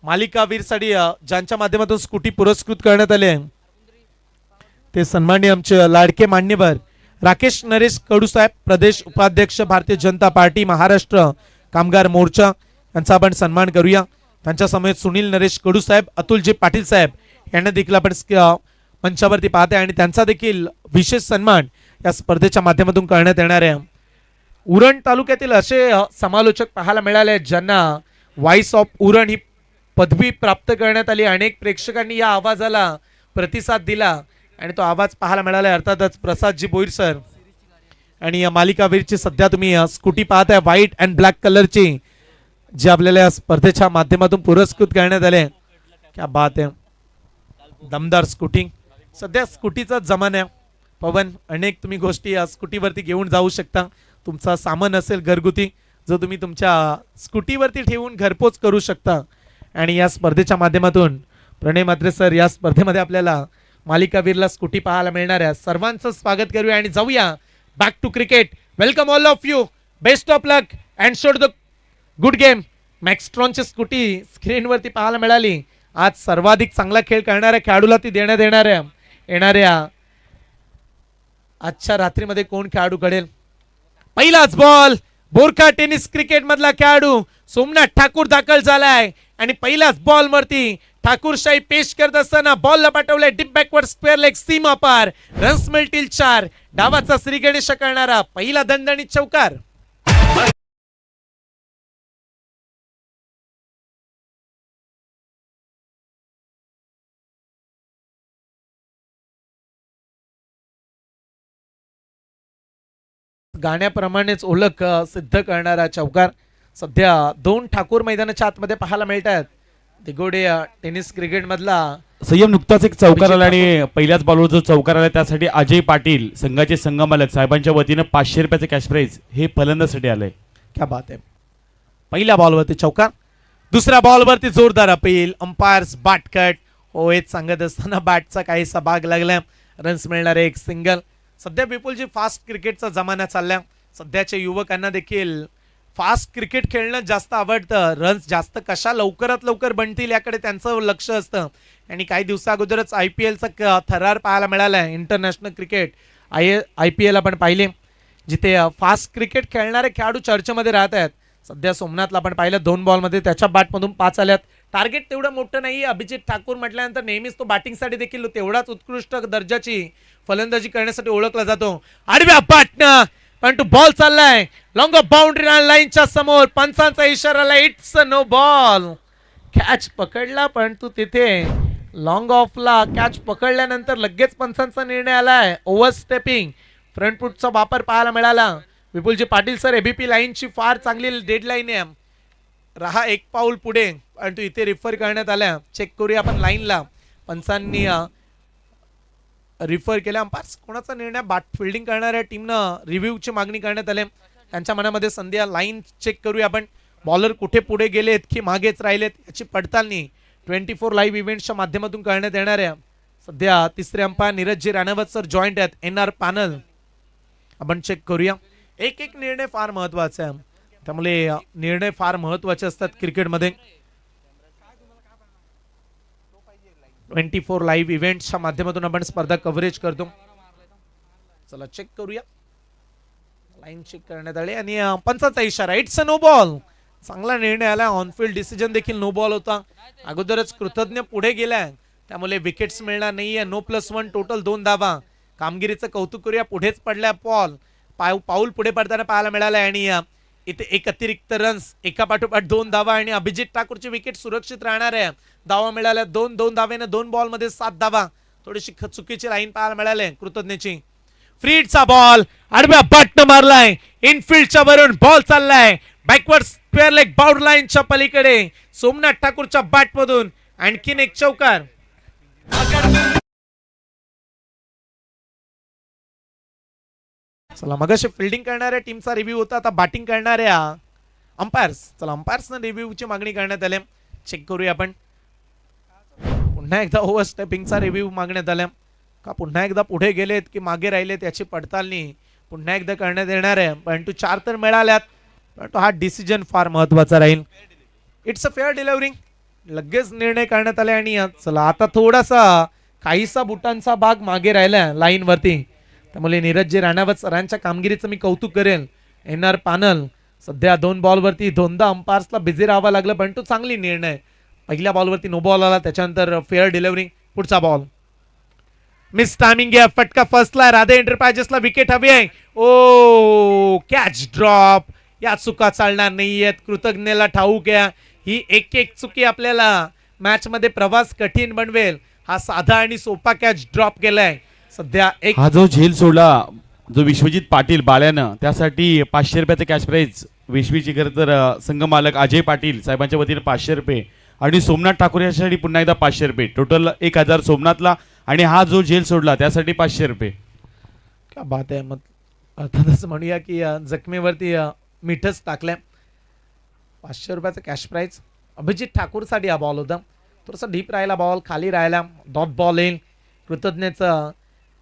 मालिकावीरसाठी ज्यांच्या माध्यमातून स्कूटी पुरस्कृत करण्यात आले ते सन्माननीय आमचे लाडके मान्यवर राकेश नरेश कडूसाहेब, प्रदेश उपाध्यक्ष भारतीय जनता पार्टी महाराष्ट्र कामगार मोर्चा यांचा आपण सन्मान करूया. त्यांच्या समेत सुनील नरेश कडूसाहेब, अतुलजी पाटील साहेब यांना देखील आपण मंचावरती पाहते आणि त्यांचा देखील विशेष सन्मान या स्पर्धेच्या माध्यमातून करण्यात येणार आहे. उरण तालुक्यातील असे समालोचक पाहायला मिळाले ज्यांना व्हॉइस ऑफ उरण ही पदवी प्राप्त करण्यात आली. अनेक प्रेक्षकांनी या आवाजाला प्रतिसाद दिला आणि तो आवाज पाहायला मिळाला. अर्थातच प्रसादजी बोईर सर आणि या मालिकावीरची सध्या तुम्ही स्कूटी पाहताय व्हाईट अँड ब्लॅक कलरची जी आपल्याला या स्पर्धेच्या माध्यमातून पुरस्कृत करण्यात आले. क्या बात आहे, दमदार स्कूटी. सध्या स्कूटीचा जमाना आहे पवन, अनेक तुम्ही गोष्टी या स्कूटीवरती घेऊन जाऊ शकता. तुमचा सामान असेल घरगुती जो तुम्ही तुमच्या स्कूटीवरती ठेवून घरपोच करू शकता. आणि या स्पर्धेच्या माध्यमातून प्रणय म्हात्रे सर या स्पर्धेमध्ये आपल्याला मालिकावीरला स्कूटी पाहायला मिळणार आहे. सर्वांचं स्वागत करूया आणि जाऊया back to cricket. Welcome all of you, best of luck and show the good game. मॅक्स्ट्रॉनची स्कूटी स्क्रीनवरती पाहायला मिळाली. आज सर्वाधिक चांगला खेळ करणाऱ्या खेळाडूला ती देण्यात येणाऱ्या आजच्या रात्रीमध्ये कोण खेळाडू घडेल. पहिलाच बॉल, बोरखा टेनिस क्रिकेट मधला खेळाडू सोमनाथ ठाकूर दाखल झालाय आणि पहिल्याच बॉल वरती ठाकूरशाही पेश करत असताना बॉलला पाठवलंय डीप बॅकवर्ड स्क्वेअर लेग सीमा पार. रन्स मिळतील 4. डावाचा श्री गणेश करणारा पहिला दणदणीत चौकार. गाण्याप्रमाणेच ओळख सिद्ध करणारा चौकार सध्या 2 ठाकूर मैदानाच्या आतमध्ये पाहायला मिळतात. दिगोडे टेनिस क्रिकेट मधला संयम नुकताच एक चौकार आला आणि पहिल्याच बॉलवर जो चौकार आला त्यासाठी अजय पाटील संघाचे संघमालक साहेबांच्या वतीनं 500 रुपयाचे कॅश प्राइज हे फलंदासाठी आलंय. क्या बात आहे. पहिल्या बॉलवरती चौकार, दुसऱ्या बॉलवरती जोरदार अपील. अंपायर्स बाट कट हो हेच सांगत असताना बॅटचा काहीसा भाग लागला. रन्स मिळणारे एक सिंगल. सध्या विपुलजी फास्ट क्रिकेटचा जमाना चालला. सध्याच्या युवकांना देखील फास्ट क्रिकेट खेळणं जास्त आवडतं. रन्स जास्त कशा लवकरात लवकर बनतील याकडे त्यांचं लक्ष असतं. आणि काही दिवसा अगोदरच IPLचा थरार पाहायला मिळाला. इंटरनॅशनल क्रिकेट IPL आपण पाहिले जिथे फास्ट क्रिकेट खेळणारे खेळाडू चर्चेमध्ये राहत आहेत. सध्या सोमनाथला आपण पाहिलं 2 बॉलमध्ये त्याच्या बॅटमधून 5 आल्यात. टार्गेट तेवढं मोठं नाही. अभिजित ठाकूर म्हटल्यानंतर नेहमीच तो बॅटिंगसाठी देखील तेवढाच उत्कृष्ट दर्जाची फलंदाजी करण्यासाठी ओळखला जातो. आडव्या बॅटनं पण तो बॉल चाललाय लॉंग ऑफ बाउंड्री लाईनच्या समोर. पंचांचा इशारा, इट्स नो बॉल. कॅच पकडला पण तू तिथे लॉंग ऑफला कॅच पकडल्यानंतर लगेच पंचांचा निर्णय आलाय. ओव्हर स्टेपिंग फ्रंट फूटचा वापर पाहायला मिळाला. विपुलजी पाटील सर, ABP लाईनची फार चांगली डेडलाईन आहे. रहा एक पाऊल पुढे आणि तू इथे रिफर करण्यात आल्या. चेक करूया आपण लाईनला. पंचांनी रिफर केल्या. अंपायर्स कोणाचा निर्णय बाट फिल्डिंग करणाऱ्या टीमनं रिव्ह्यूची मागणी करण्यात आली. त्यांच्या मनामध्ये संध्या लाईन चेक करूया आपण. बॉलर कुठे पुढे गेलेत की मागेच राहिलेत याची पडताळणी 24 लाईव्ह इव्हेंट्सच्या माध्यमातून करण्यात येणार आहे. सध्या तिसरे umpire Neeraj ji Ranaut sir joint आहेत NR पॅनल. आपण चेक करूया. एक एक निर्णय फार महत्वाचा आहे. त्यामुळे निर्णय फार महत्वाचे असतात क्रिकेटमध्ये. 24 लाईव्ह इव्हेंट्सच्या माध्यमातून आपण स्पर्धा कव्हरेज करतो. चला चेक करूया. लाईन चेक करण्यात आली आणि पंचाचा इशारा, इट्स अ नो बॉल. चांगला निर्णय आला. ऑनफिल्ड डिसिजन देखील नो बॉल होता. अगोदरच कृतज्ञ पुढे गेलाय त्यामुळे विकेट्स मिळणार नाहीये. नो +1 टोटल 2 धावा. कामगिरीचं कौतुक करूया. पुढेच पडलाय बॉल. पाऊल पुढे पडताना पाहायला मिळालाय आणि इथे एक अतिरिक्त रन्स एका पाठोपाठ 2 धावा आणि अभिजित ठाकूरची विकेट सुरक्षित राहणार आहे. धावा मिळाल्या 2 धावेने 2 बॉलमध्ये 7 धावा. थोडीशी चुकीची लाईन पाहायला मिळाली कृतज्ञची. फ्रीडचा बॉल आडव्या बॅटनं मारलाय. इनफिल्डच्या वरून बॉल चाललाय बॅकवर्ड स्क्वेअर लेग बाउंड्री लाईनच्या पलीकडे. सोमनाथ ठाकूरच्या बॅटमधून आणखीन एक चौकार. चला मगाशी फिल्डिंग करणाऱ्या टीमचा रिव्ह्यू होता. आता बॅटिंग करणाऱ्या अंपायर्स. चला अंपायर्सनं रिव्ह्यूची मागणी करण्यात आली. चेक करूया आपण. पुन्हा एकदा ओव्हर स्टेपिंगचा रिव्ह्यू मागण्यात आला का पुन्हा एकदा पुढे गेलेत की मागे राहिलेत याची पडताळणी पुन्हा एकदा करण्यात येणार आहे. परंतु 4 तर मिळाल्यात. परंतु हा डिसिजन फार महत्वाचा राहील. It's a fair delivering. लगेच निर्णय करण्यात आले आणि चला आता थोडासा काहीसा बुटांचा भाग मागे राहिला लाईन वरती, त्यामुळे नीरजजी राणावत सरांच्या कामगिरीचं मी कौतुक करेल. एनआर पानल सध्या 2 बॉलवरती दोनदा अंपायर्सला बिझी राहावं लागलं, पण तो चांगली निर्णय. पहिल्या बॉलवरती नो बॉल आला, त्याच्यानंतर फेअर डिलिव्हरी. पुढचा बॉल मिस टायमिंग आहे, फटका फसला. राधे एंटरप्राइजेसला विकेट हवी आहे. ओ कॅच ड्रॉप. या चुका चालणार नाहीयेत, कृतज्ञला ठाऊक आहे. ही एक एक चुकी आपल्याला मॅच मध्ये प्रवास कठीण बनवेल. हा साधा आणि सोपा कॅच ड्रॉप केलाय. सध्या एक हा जो झेल सोडला जो विश्वजित पाटील बाळ्यानं, त्यासाठी 500 रुपयाचं कॅश प्राईज. विश्वीची खरं तर संघ मालक अजय पाटील साहेबांच्या वतीने 500 रुपये आणि सोमनाथ ठाकूर यासाठी पुन्हा एकदा 500 रुपये, टोटल 1000 सोमनाथला. आणि हा जो झेल सोडला त्यासाठी 500 रुपये. क्या बात आहे. मग अर्थातच म्हणूया की जखमेवरती मीठच टाकलंय. 500 रुपयाचं कॅश प्राईज. अभिजित ठाकूरसाठी हा बॉल होता, थोडासा डीप राहिला बॉल, खाली राहिला, डॉट बॉल येईल. कृतज्ञतेचं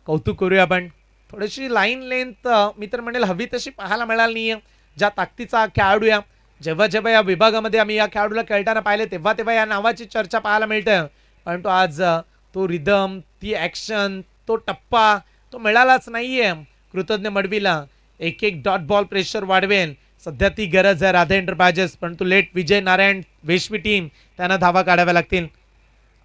कौतुक करूया आपण. थोडीशी लाईन लेंथ मी तर म्हणेल हवी तशी पाहायला मिळाली नाहीये. ज्या ताकदीचा खेळाडू या जेव्हा जेव्हा या विभागामध्ये आम्ही या खेळाडूला खेळताना पाहिले तेव्हा तेव्हा या नावाची चर्चा पाहायला मिळते, परंतु आज तो रिदम, ती ॲक्शन, तो टप्पा तो मिळालाच नाहीये. कृतज्ञ मडवीला एक एक डॉट बॉल प्रेशर वाढवेल, सध्या ती गरज आहे राधे एंटरप्राइजेस. परंतु लेट विजय नारायण वेशवी टीम त्यांना धावा काढाव्या लागतील.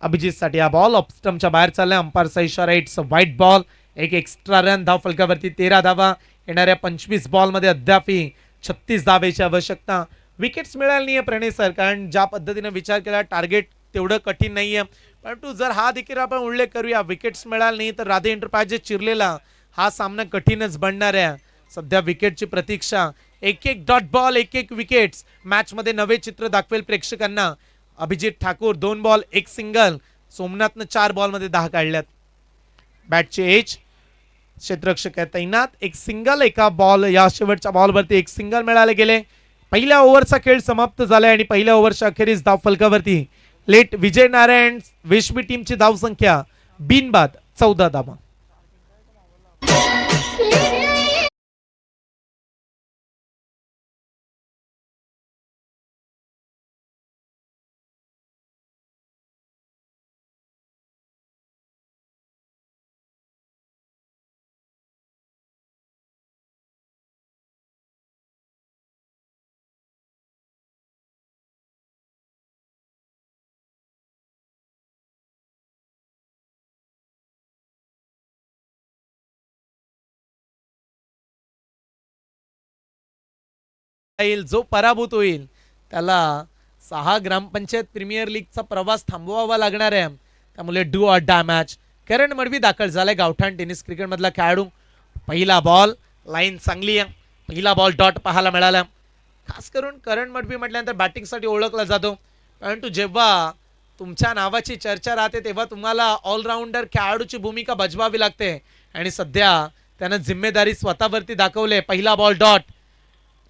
अभिजितसाठी हा बॉल ऑफ स्टंपच्या बाहेर चालला. अंपायरचा इशारा, इट्स अ व्हाईट बॉल. एक एक्स्ट्रा रन धाव फलकावरती 13 धावा. येणाऱ्या 25 बॉलमध्ये अद्यापही 36 धावेची आवश्यकता. विकेट्स मिळाली नाहीये प्रणय सर, कारण ज्या पद्धतीने विचार केला टार्गेट तेवढं कठीण नाहीये, परंतु जर हा देखील आपण उल्लेख करूया विकेट्स मिळाली नाही तर राधे एंटरप्राइजेस चिरलेला हा सामना कठीणच बनणार आहे. सध्या विकेटची प्रतीक्षा. एक एक डॉट बॉल, एक एक विकेट्स मॅच मध्ये नवे चित्र दाखवेल प्रेक्षकांना. Abhijit Thakur 2 ball 1 single. सोमनाथनं 4 बॉलमध्ये 10 काढल्यात. बॅटचे एज, क्षेत्ररक्षक आहे तैनात. 1 सिंगल एका बॉल, या शेवटच्या बॉलवरती 1 सिंगल मिळाले गेले. पहिल्या ओव्हरचा खेळ समाप्त झालाय आणि पहिल्या ओव्हरच्या अखेरीस धाव फलकावरती लेट विजय नारायण वेशवी टीमची धाव संख्या बिनबाद 14 धावा. जो पराभूत होईल त्याला 6 ग्रामपंचायत प्रीमियर लीगचा प्रवास थांबवावा लागणार आहे. त्यामुळे डू ऑर डाय मॅच. करण मडवी दाखल झालाय, गावठाण टेनिस क्रिकेट मधला खेळाडू. पहिला बॉल, लाईन चांगली आहे. पहिला बॉल डॉट पाहायला मिळाला. खास करून करण मडवी म्हटल्यानंतर बॅटिंगसाठी ओळखला जातो, परंतु जेव्हा तुमच्या नावाची चर्चा राहते तेव्हा तुम्हाला ऑलराऊंडर खेळाडूची भूमिका बजवावी लागते आणि सध्या त्यानं जिम्मेदारी स्वतःवरती दाखवले. पहिला बॉल डॉट,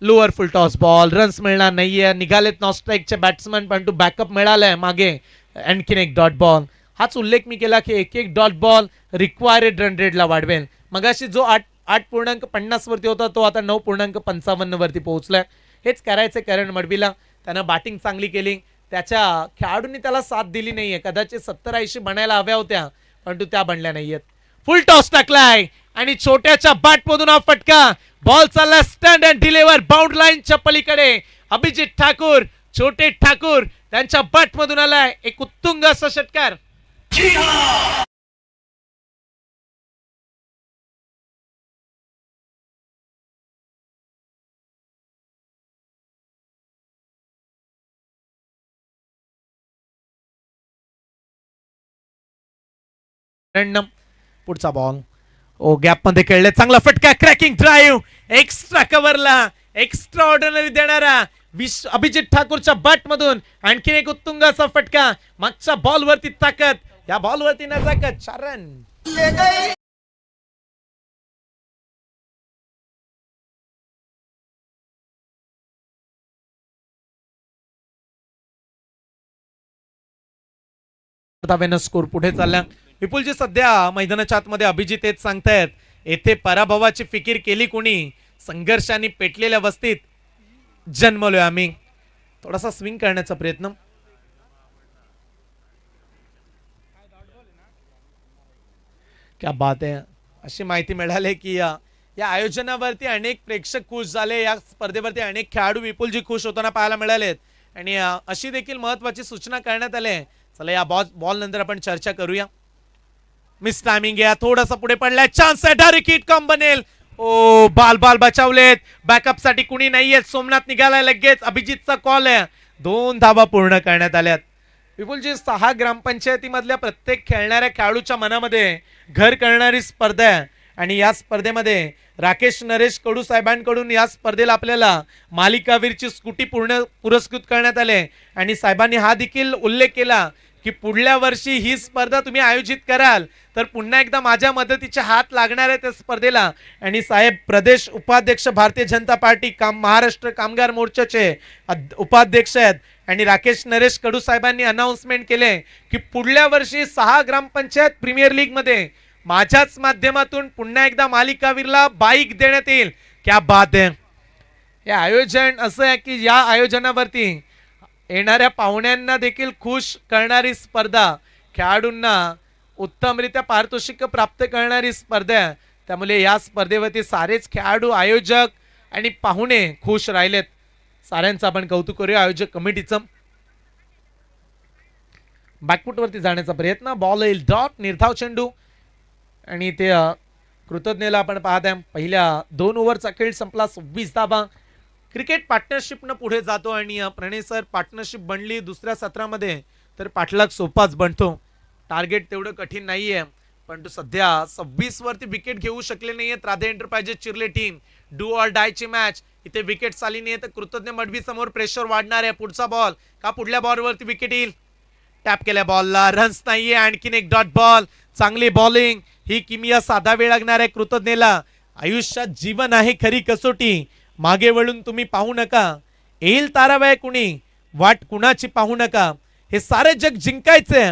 लोअर फुल टॉस बॉल, रन्स मिळणार नाहीये. निघालेत नॉन स्ट्राईकचे बॅट्समन, परंतु बॅकअप मिळालाय मागे. आणखीन एक डॉट बॉल. हाच उल्लेख मी केला की एक एक डॉट बॉल रिक्वायर्ड रन रेटला वाढवेल. मगाशी जो 8.50 वरती होता तो आता 9.55 वरती पोहोचलाय. हेच करायचं करण मडवीला. त्यानं बॅटिंग चांगली केली, त्याच्या खेळाडूंनी त्याला साथ दिली नाहीये. कदाचित 70-80 बनायला हव्या होत्या, परंतु त्या बनल्या नाहीयेत. फुल टॉस टाकलाय आणि छोट्याच्या बॅटमधून हा फटका. बॉल चालला स्टँड अँड डिलिव्हर बाउंड लाईनच्या पलीकडे. अभिजित ठाकूर, छोटे ठाकूर त्यांच्या बॅटमधून आलाय एक उत्तुंग असा षटकार. पुढचा बॉल ओ गॅप मध्ये खेळले, चांगला फटका, क्रॅकिंग ड्राईव्ह, एक्स्ट्रा कव्हरला एक्स्ट्रा ऑर्डिनरी देणारा अभिजित ठाकूरच्या बॅट मधून आणखीन एक उत्तुंग असा फटका. मागच्या बॉल वरती ताकद, या बॉल वरती नजाकत. 4 रन. स्कोर पुढे चालला. विपुलजी सध्या मैदानाच्या आतमध्ये अभिजित हेच सांगतायत, येथे पराभवाची फिकीर केली कोणी, संघर्षाने पेटलेल्या वस्तीत जन्मलोय आम्ही. थोडासा स्विंग करण्याचा प्रयत्न. क्या बात आहे. अशी माहिती मिळाली की या आयोजनावरती अनेक प्रेक्षक खुश झाले. या स्पर्धेवरती अनेक खेळाडू विपुलजी खुश होताना पाहायला मिळालेत आणि अशी देखील महत्वाची सूचना करण्यात आली आहे. चला या बॉल नंतर आपण चर्चा करूया. मिस टायमिंग आहे, थोडासा पुढे पडलाय, चान्स आहे, डायरेक्ट हिट कम बनेल. ओ बाल बचावलेत, बॅकअप साठी कुणी नाहीये. सोमनाथ निघालाय लगेच, अभिजितचा कॉल आहे. 2 धावा पूर्ण करण्यात आल्यात. विपुलजी 6 ग्रामपंचायतीमधल्या प्रत्येक खेळणाऱ्या खेळाडूच्या मनामध्ये घर करणारी स्पर्धा आहे आणि या स्पर्धेमध्ये राकेश नरेश कडू साहेबांकडून या स्पर्धेला आपल्याला मालिकावीरची स्कूटी पुरस्कृत करण्यात आले आणि साहेबांनी हा देखील उल्लेख केला की पुढल्या वर्षी ही स्पर्धा तुम्ही आयोजित कराल तर पुन्हा एकदा माझ्या मदतीचे हात लागणार आहे त्या स्पर्धेला. आणि साहेब प्रदेश उपाध्यक्ष भारतीय जनता पार्टी महाराष्ट्र कामगार मोर्चाचे उपाध्यक्ष आहेत आणि राकेश नरेश कडू साहेबांनी अनाउन्समेंट केले की पुढल्या वर्षी 6 ग्रामपंचायत प्रीमियर लीग मध्ये माझ्याच माध्यमातून पुन्हा एकदा मालिकावीरला बाईक देण्यात येईल. क्या बात आहे. हे आयोजन असं आहे की या आयोजनावरती येणाऱ्या पाहुण्यांना देखील खुश करणारी स्पर्धा, खेळाडूंना उत्तमरित्या पारितोषिक प्राप्त करणारी स्पर्धा आहे. त्यामुळे या स्पर्धेवरती सारेच खेळाडू, आयोजक आणि पाहुणे खुश राहिलेत. साऱ्यांचं आपण कौतुक करूया आयोजक कमिटीचं. बॅकफुटवरती जाण्याचा प्रयत्न, बॉल येईल डॉट, निर्धाव चेंडू आणि ते कृतज्ञला आपण पाहत आहे. पहिल्या 2 ओव्हरचा खेळ संपला, 26 धावा. क्रिकेट पार्टनरशिपनं पुढे जातो आणि प्रणय सर पार्टनरशिप बनली दुसऱ्या सत्रामध्ये तर पाठलाग सोपाच बनतो. टार्गेट तेवढं कठीण नाहीये परंतु सध्या 26 वरती विकेट घेऊ शकले नाहीये Radhe enterprises Chirle team. Do or डायची मॅच. इथे विकेट आली नाही तर कृतज्ञ मडवी समोर प्रेशर वाढणार आहे. पुढचा बॉल का पुढल्या बॉलवरती विकेट येईल. टॅप केल्या बॉलला, रन्स नाहीये, आणखीन एक डॉट बॉल. चांगली बॉलिंग, ही किमिया साधा वेळ लागणार आहे कृतज्ञला. आयुष्यात जीवन आहे खरी कसोटी, मागे वळून तुम्ही पाहू नका, येईल तारावय कुणी, वाट कुणाची पाहू नका. हे सारे जग जिंकायचे,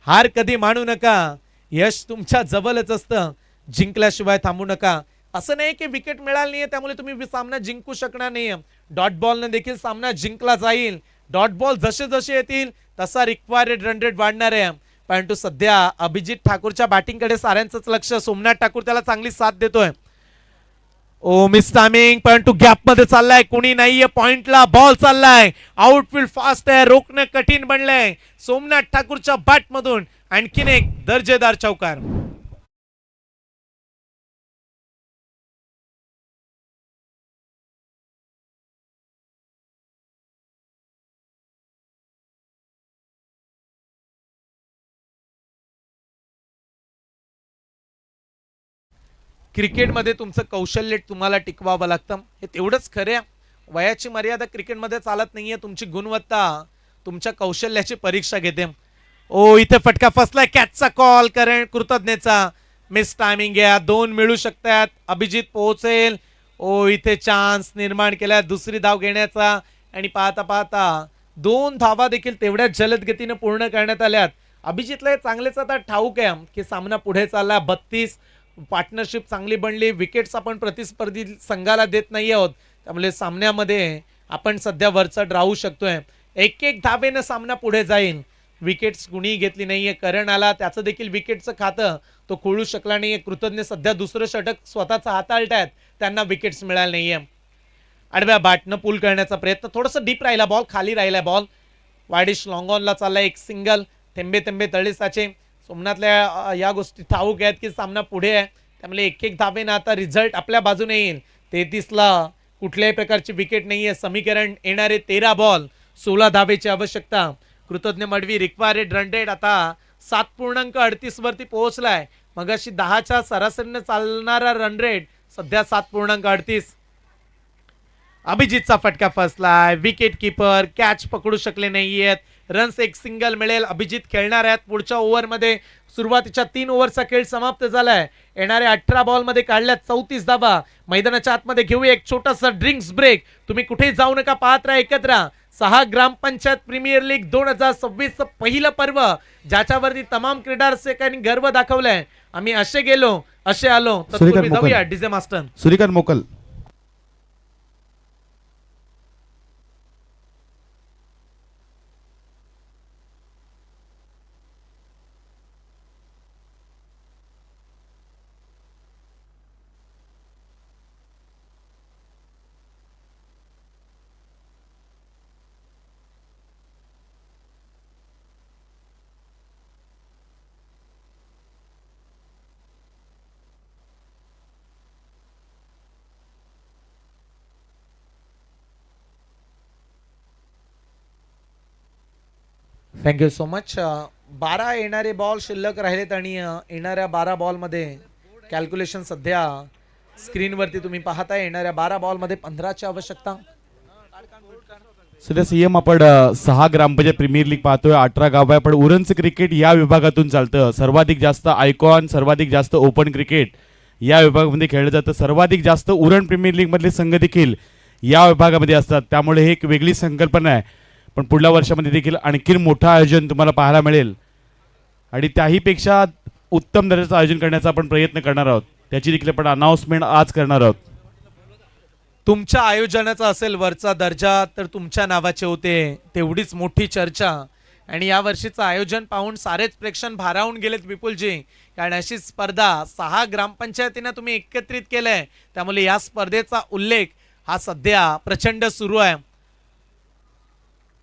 हार कधी मानू नका, यश तुमच्या जवळच असतं, जिंकल्याशिवाय थांबू नका. असं नाही की विकेट मिळाली नाहीये त्यामुळे तुम्ही सामना जिंकू शकणार नाहीये. डॉट बॉलने देखील सामना जिंकला जाईल. डॉट बॉल जसे जसे येतील तसा रिक्वायर्ड रन रेट वाढणार आहे. परंतु सध्या अभिजित ठाकूरच्या बॅटिंगकडे साऱ्यांचंच लक्ष. सोमनाथ ठाकूर त्याला चांगली साथ देतोय. ओ मिस टायमिंग, परंतु गॅप मध्ये चाललाय, कुणी नाहीये पॉइंटला, बॉल चाललाय, आउटफील्ड फास्ट आहे, रोखणं कठीण बनलंय. सोमनाथ ठाकूरच्या बॅट मधून आणखीन एक दर्जेदार चौकार. क्रिकेटमध्ये तुमचं कौशल्य तुम्हाला टिकवावं लागतं, हे तेवढंच खरं आहे. वयाची मर्यादा क्रिकेटमध्ये चालत नाहीये. तुमची गुणवत्ता तुमच्या कौशल्याची परीक्षा घेते. ओ इथे फटका फसलाय, कॅचचा कॉल करण कृतज्ञचा. मिस टायमिंग आहे, 2 मिळू शकतात, अभिजित पोहोचेल. ओ इथे चान्स निर्माण केला दुसरी धाव घेण्याचा आणि पाहता पाहता 2 धावा देखील तेवढ्याच जलद गतीने पूर्ण करण्यात आल्यात. अभिजितला चांगलेच आता ठाऊक आहे की सामना पुढे चालला. 32 पार्टनरशिप चांगली बनली. विकेट्स आपण प्रतिस्पर्धी संघाला देत नाही आहोत त्यामुळे सामन्यामध्ये आपण सध्या वरचढ राहू शकतोय. एक एक धावेनं सामना पुढे जाईल. विकेट्स कुणी घेतली नाहीये. करण आला, त्याचं देखील विकेटचं खातं तो खोलू शकला नाहीये. कृतज्ञ सध्या दुसरं षटक स्वतःचा हाताळतायत, त्यांना विकेट्स मिळाले नाहीये. आडव्या बॅटनं पुल करण्याचा प्रयत्न, थोडंसं डीप राहिला बॉल, खाली राहिला बॉल. वाडिश लॉंग ऑनला चालला, एक सिंगल. थेंबे थेंबे तळे साचे. सोमनाथल्या या गोष्टी ठाऊक आहेत की सामना पुढे आहे त्यामुळे एक एक धावेनं आता रिझल्ट आपल्या बाजूने येईल. 33ला कुठल्याही प्रकारची विकेट नाहीये. समीकरण येणारे 13 बॉल 16 धावेची आवश्यकता. कृतज्ञ मडवी रिक्वायर्ड रन रेट आता 7.38 वरती पोहोचलाय. मगाशी 10च्या सरासरीने चालणारा रन रेट सध्या 7.38. अभिजितचा फटका फसलाय. विकेट किपर कॅच पकडू शकले नाहीयेत. रन्स एक सिंगल मिळेल. अभिजित खेळणार आहेत पुढच्या ओव्हरमध्ये. सुरुवातीच्या 3 ओव्हरचा खेळ समाप्त झालाय. येणाऱ्या 18 बॉल मध्ये काढल्यात 34 धावा. मैदानाच्या आतमध्ये घेऊया एक छोटासा ड्रिंक्स ब्रेक. तुम्ही कुठेही जाऊ नका, पाहत राहा एकत्र. 6 ग्रामपंचायत प्रीमियर लीग 2026 पहिलं पर्व ज्याच्यावरती तमाम क्रीडा रसिकांनी गर्व दाखवलाय. आम्ही असे गेलो असे आलो. तर तुम्ही जाऊया डीजे मास्टर. सूर्यकांत मोकल. Thank you so much. 12 येणारे बॉल शिल्लक राहिलेत आणि येणाऱ्या 12 बॉलमध्ये कॅल्क्युलेशन सध्या स्क्रीनवरती तुम्ही पाहताय. येणाऱ्या 12 बॉलमध्ये 15ची आवश्यकता. सध्या सीएम आपण 6 ग्रामपंचायत प्रीमियर लीग पाहतोय, 18 गाव आहे, पण उरणचं क्रिकेट या विभागातून चालतं. सर्वाधिक जास्त आयकॉन, सर्वाधिक जास्त ओपन क्रिकेट या विभागामध्ये खेळलं जातं. सर्वाधिक जास्त उरण प्रीमियर लीग मधले संघ देखील या विभागामध्ये असतात. त्यामुळे हे एक वेगळी संकल्पना आहे. पण पुढल्या वर्षामध्ये देखील आणखी मोठं आयोजन तुम्हाला पाहायला मिळेल आणि त्याहीपेक्षा उत्तम दर्जाचं आयोजन करण्याचा आपण प्रयत्न करणार आहोत. त्याची देखील आपण अनाउन्समेंट आज करणार आहोत. तुमच्या आयोजनाचा असेल वरचा दर्जा तर तुमच्या नावाचे होते तेवढीच मोठी चर्चा. आणि या वर्षीचं आयोजन पाहून सारेच प्रेक्षण भारावून गेलेत विपुलजी. कारण अशी स्पर्धा 6 ग्रामपंचायतींना तुम्ही एकत्रित केलंय, त्यामुळे या स्पर्धेचा उल्लेख हा सध्या प्रचंड सुरू आहे.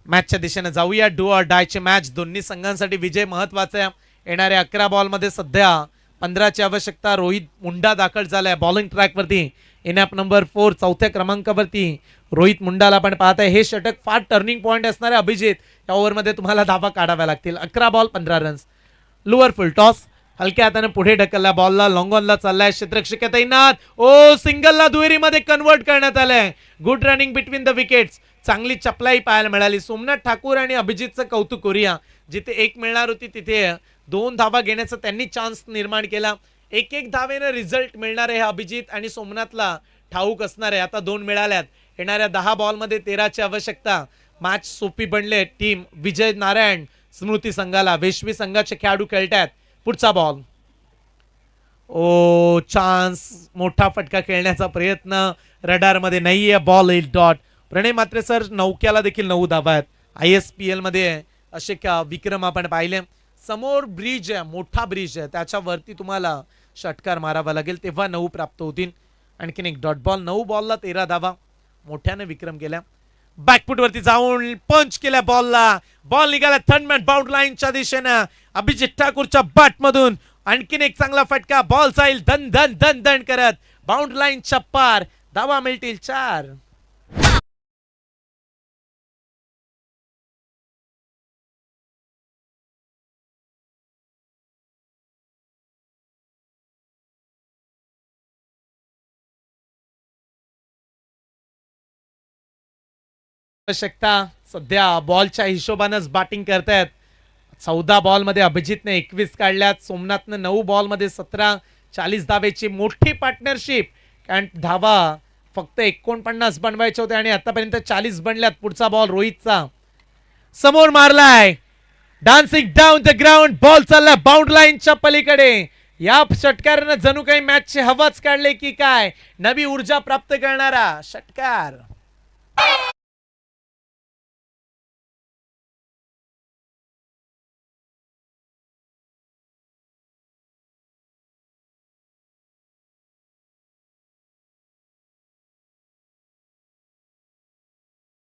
मॅचच्या दिशेने जाऊया. डू ऑर डायची मॅच. दोन्ही संघांसाठी विजय महत्वाचा आहे. येणाऱ्या 11 बॉलमध्ये सध्या 15ची आवश्यकता. रोहित मुंडा दाखल झालाय बॉलिंग ट्रॅकवरती. इनॅप नंबर 4 चौथ्या क्रमांकावरती रोहित मुंडाला आपण पाहताय. हे षटक फार टर्निंग पॉइंट असणारे अभिजित. या ओव्हरमध्ये तुम्हाला धावा काढाव्या लागतील. 11 बॉल 15 रन्स. लोअर फुल टॉस हलक्या हाताने पुढे ढकलला बॉलला. लॉंग ऑनला चाललाय क्षेत्ररक्षक तैनात. ओ सिंगलला दुहेरीमध्ये कन्वर्ट करण्यात आलंय. Good running between the wickets. चांगली चपलाई पाहायला मिळाली. सोमनाथ ठाकूर आणि अभिजितचं कौतुक करूया. जिथे एक मिळणार होती तिथे 2 धावा घेण्याचा त्यांनी चान्स निर्माण केला. एक धावेनं रिझल्ट मिळणार आहे. अभिजित आणि सोमनाथला ठाऊक असणार आहे. आता 2 मिळाल्यात. येणाऱ्या 10 बॉलमध्ये 13ची आवश्यकता. मॅच सोपी बनले. टीम विजय नारायण स्मृती संघाला. वेशवी संघाचे खेळाडू खेळतात. पुढचा बॉल. ओ चान्स. मोठा फटका खेळण्याचा प्रयत्न रडारमध्ये नाहीये. Ball 8 dot. Pranay Mhatre sir नौक्याला देखील 9 धावा आहेत. ISPL मध्ये असे विक्रम आपण पाहिले. समोर ब्रिज आहे, मोठा ब्रिज आहे, त्याच्यावरती तुम्हाला षटकार मारावा लागेल तेव्हा 9 प्राप्त होतील. आणखीन एक डॉट बॉल. 9 बॉलला 13 धावा. मोठ्याने विक्रम केला. बॅकफुट वरती जाऊन पंच केल्या बॉलला. बॉल निघाला थर्ड बाउंड लाईनच्या दिशेनं. अभिजित ठाकूरच्या बॅट मधून आणखीन एक चांगला फटका. बॉल जाईल धन धन धन धन करत बाउंड लाईनच्या पार. धावा मिळतील 4. आवश्यकता. सध्या बॉलच्या हिशोबानच बॅटिंग करतायत. 14 बॉलमध्ये अभिजितने 21 काढल्यात. सोमनाथनं 9 बॉलमध्ये 17. 40 धावेची मोठी पार्टनरशिप. कारण धावा फक्त 49 बनवायचे होते आणि आतापर्यंत 40 बनल्यात. पुढचा बॉल रोहितचा. समोर मारलाय. Dancing down the ground. Ball चाललाय बाउंड लाईनच्या पलीकडे. या षटकारानं जणू काही मॅचची हवाच काढले की काय. नवी ऊर्जा प्राप्त करणारा षटकार.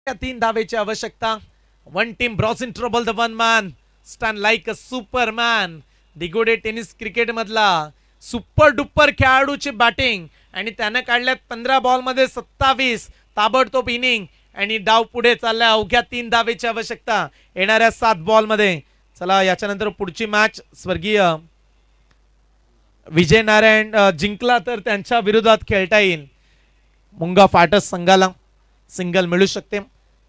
या 3 धावेची आवश्यकता. 1 team bros in trouble. The 1 man stand like a superman. Digode tennis cricket मधला सुपर डुपर खेळाडूची बॅटिंग आणि त्यानं काढल्यात 15 बॉलमध्ये 27. ताबडतोब इनिंग आणि डाव पुढे चाललाय. अवघ्या 3 धावेची आवश्यकता येणाऱ्या 7 बॉलमध्ये. चला याच्यानंतर पुढची मॅच स्वर्गीय विजय नारायण जिंकला तर त्यांच्या विरोधात खेळता येईल. मुंगा फाटस संघाला सिंगल मिळू शकते.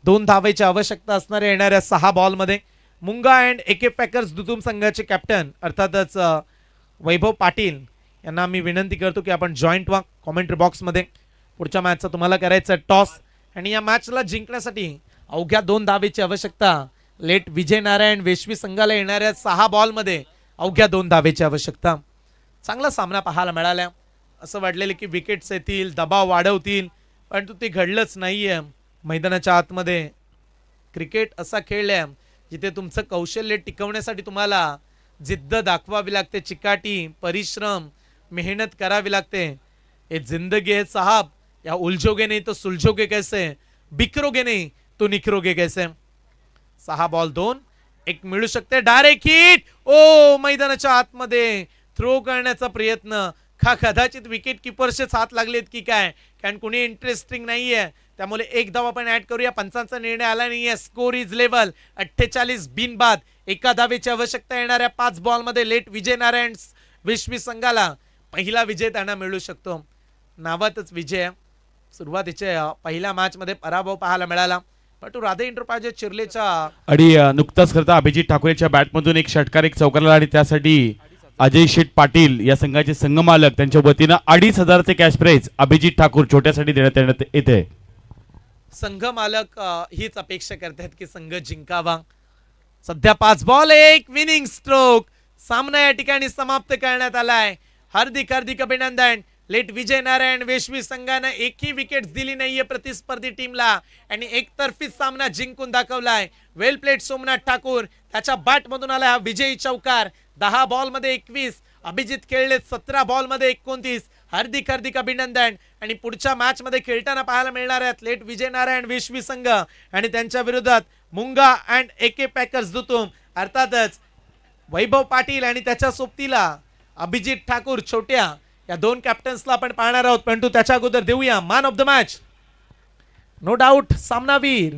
2 धावेची आवश्यकता असणाऱ्या येणाऱ्या 6 बॉलमध्ये. मुंगा अँड AK पॅकर्स दुतुम संघाचे कॅप्टन अर्थातच वैभव पाटील यांना मी विनंती करतो की आपण जॉईंट व्हा कॉमेंट्री बॉक्समध्ये. पुढच्या मॅचचा तुम्हाला करायचं टॉस आणि या मॅचला जिंकण्यासाठी अवघ्या 2 धावेची आवश्यकता. लेट विजय नारायण वेशवी संघाला येणाऱ्या 6 बॉलमध्ये अवघ्या 2 धावेची आवश्यकता. चांगला सामना पाहायला मिळाला. असं वाटलेलं की विकेट्स येतील, दबाव वाढवतील, परंतु ते घडलंच नाहीये. मैदानाच्या आतमध्ये क्रिकेट असा खेळ आहे जिथे तुमचं कौशल्य टिकवण्यासाठी तुम्हाला जिद्द दाखवावी लागते. चिकाटी, परिश्रम, मेहनत करावी लागते. ये जिंदगी है साहब. या उलझोगे नहीं तो सुलझोगे कैसे, बिखरोगे नहीं तो निखरोगे कैसे. 6 बॉल 2. एक मिळू शकते. Direct hit. ओ मैदानाच्या आतमध्ये थ्रो करण्याचा प्रयत्न. कदाचित विकेट किपरचेच हात लागलेत की काय. कारण कुणी इंटरेस्टिंग नाहीये. त्यामुळे एक धाव आपण ऍड करूया. पंचांचा निर्णय आला नाहीये. Score is level 48 बिनबाद. एका धावेची आवश्यकता येणाऱ्या 5 बॉलमध्ये लेट विजय नारायण विश्वी संघाला पहिला विजय त्यांना मिळू शकतो. नावातच विजय. सुरुवातीच्या पहिल्या मॅच मध्ये पराभव पाहायला मिळाला, पण राधे इंटरप्राइजेस चिर्लेच्या आणि नुकताच करता अभिजित ठाकूर यांच्या बॅटमधून एक षटकार एक चौकारला आणि त्यासाठी अजय शेठ पाटील या संघाचे संघमालक त्यांच्या वतीनं 2,500चे कॅश प्राइज अभिजित ठाकूर छोट्यासाठी देण्यात येते. संघ मालक हीच अपेक्षा करतात की संघ जिंकावा. सध्या 5 बॉल 1 विनिंग स्ट्रोक. सामना या ठिकाणी समाप्त करण्यात आलाय. हार्दिक हार्दिक अभिनंदन. लेट विजय नारायण वेशवी संघानं एकही विकेट दिली नाहीये प्रतिस्पर्धी टीमला आणि एकतर्फी सामना जिंकून दाखवलाय. वेल प्लेट सोमनाथ ठाकूर. त्याच्या बॅट मधून आला हा विजयी चौकार. 10 बॉल मध्ये 21. अभिजित खेळले 17 बॉल मध्ये 29. हार्दिक हार्दिक अभिनंदन. आणि पुढच्या मॅच मध्ये खेळताना पाहायला मिळणार आहेत लेट विजय नारायण वेशवी संघ आणि त्यांच्या विरोधात मुंगा अँड एके पॅकर्स दुतुम. अर्थातच वैभव पाटील आणि त्याच्या सोबतीला अभिजित ठाकूर छोट्या या 2 कॅप्टन्सला आपण पाहणार आहोत. पण त्याच्या अगोदर देऊया man of the match. No doubt सामनावीर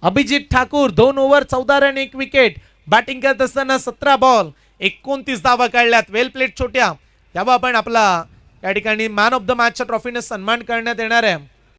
Abhijit Thakur. 2 over 14 run 1 wicket. Batting करत असताना 17 बॉल 29 धावा काढल्यात. वेल प्लेट छोट्या. यावा आपण आपला या ठिकाणी मॅन ऑफ द मॅचच्या ट्रॉफीने सन्मान करण्यात येणार आहे.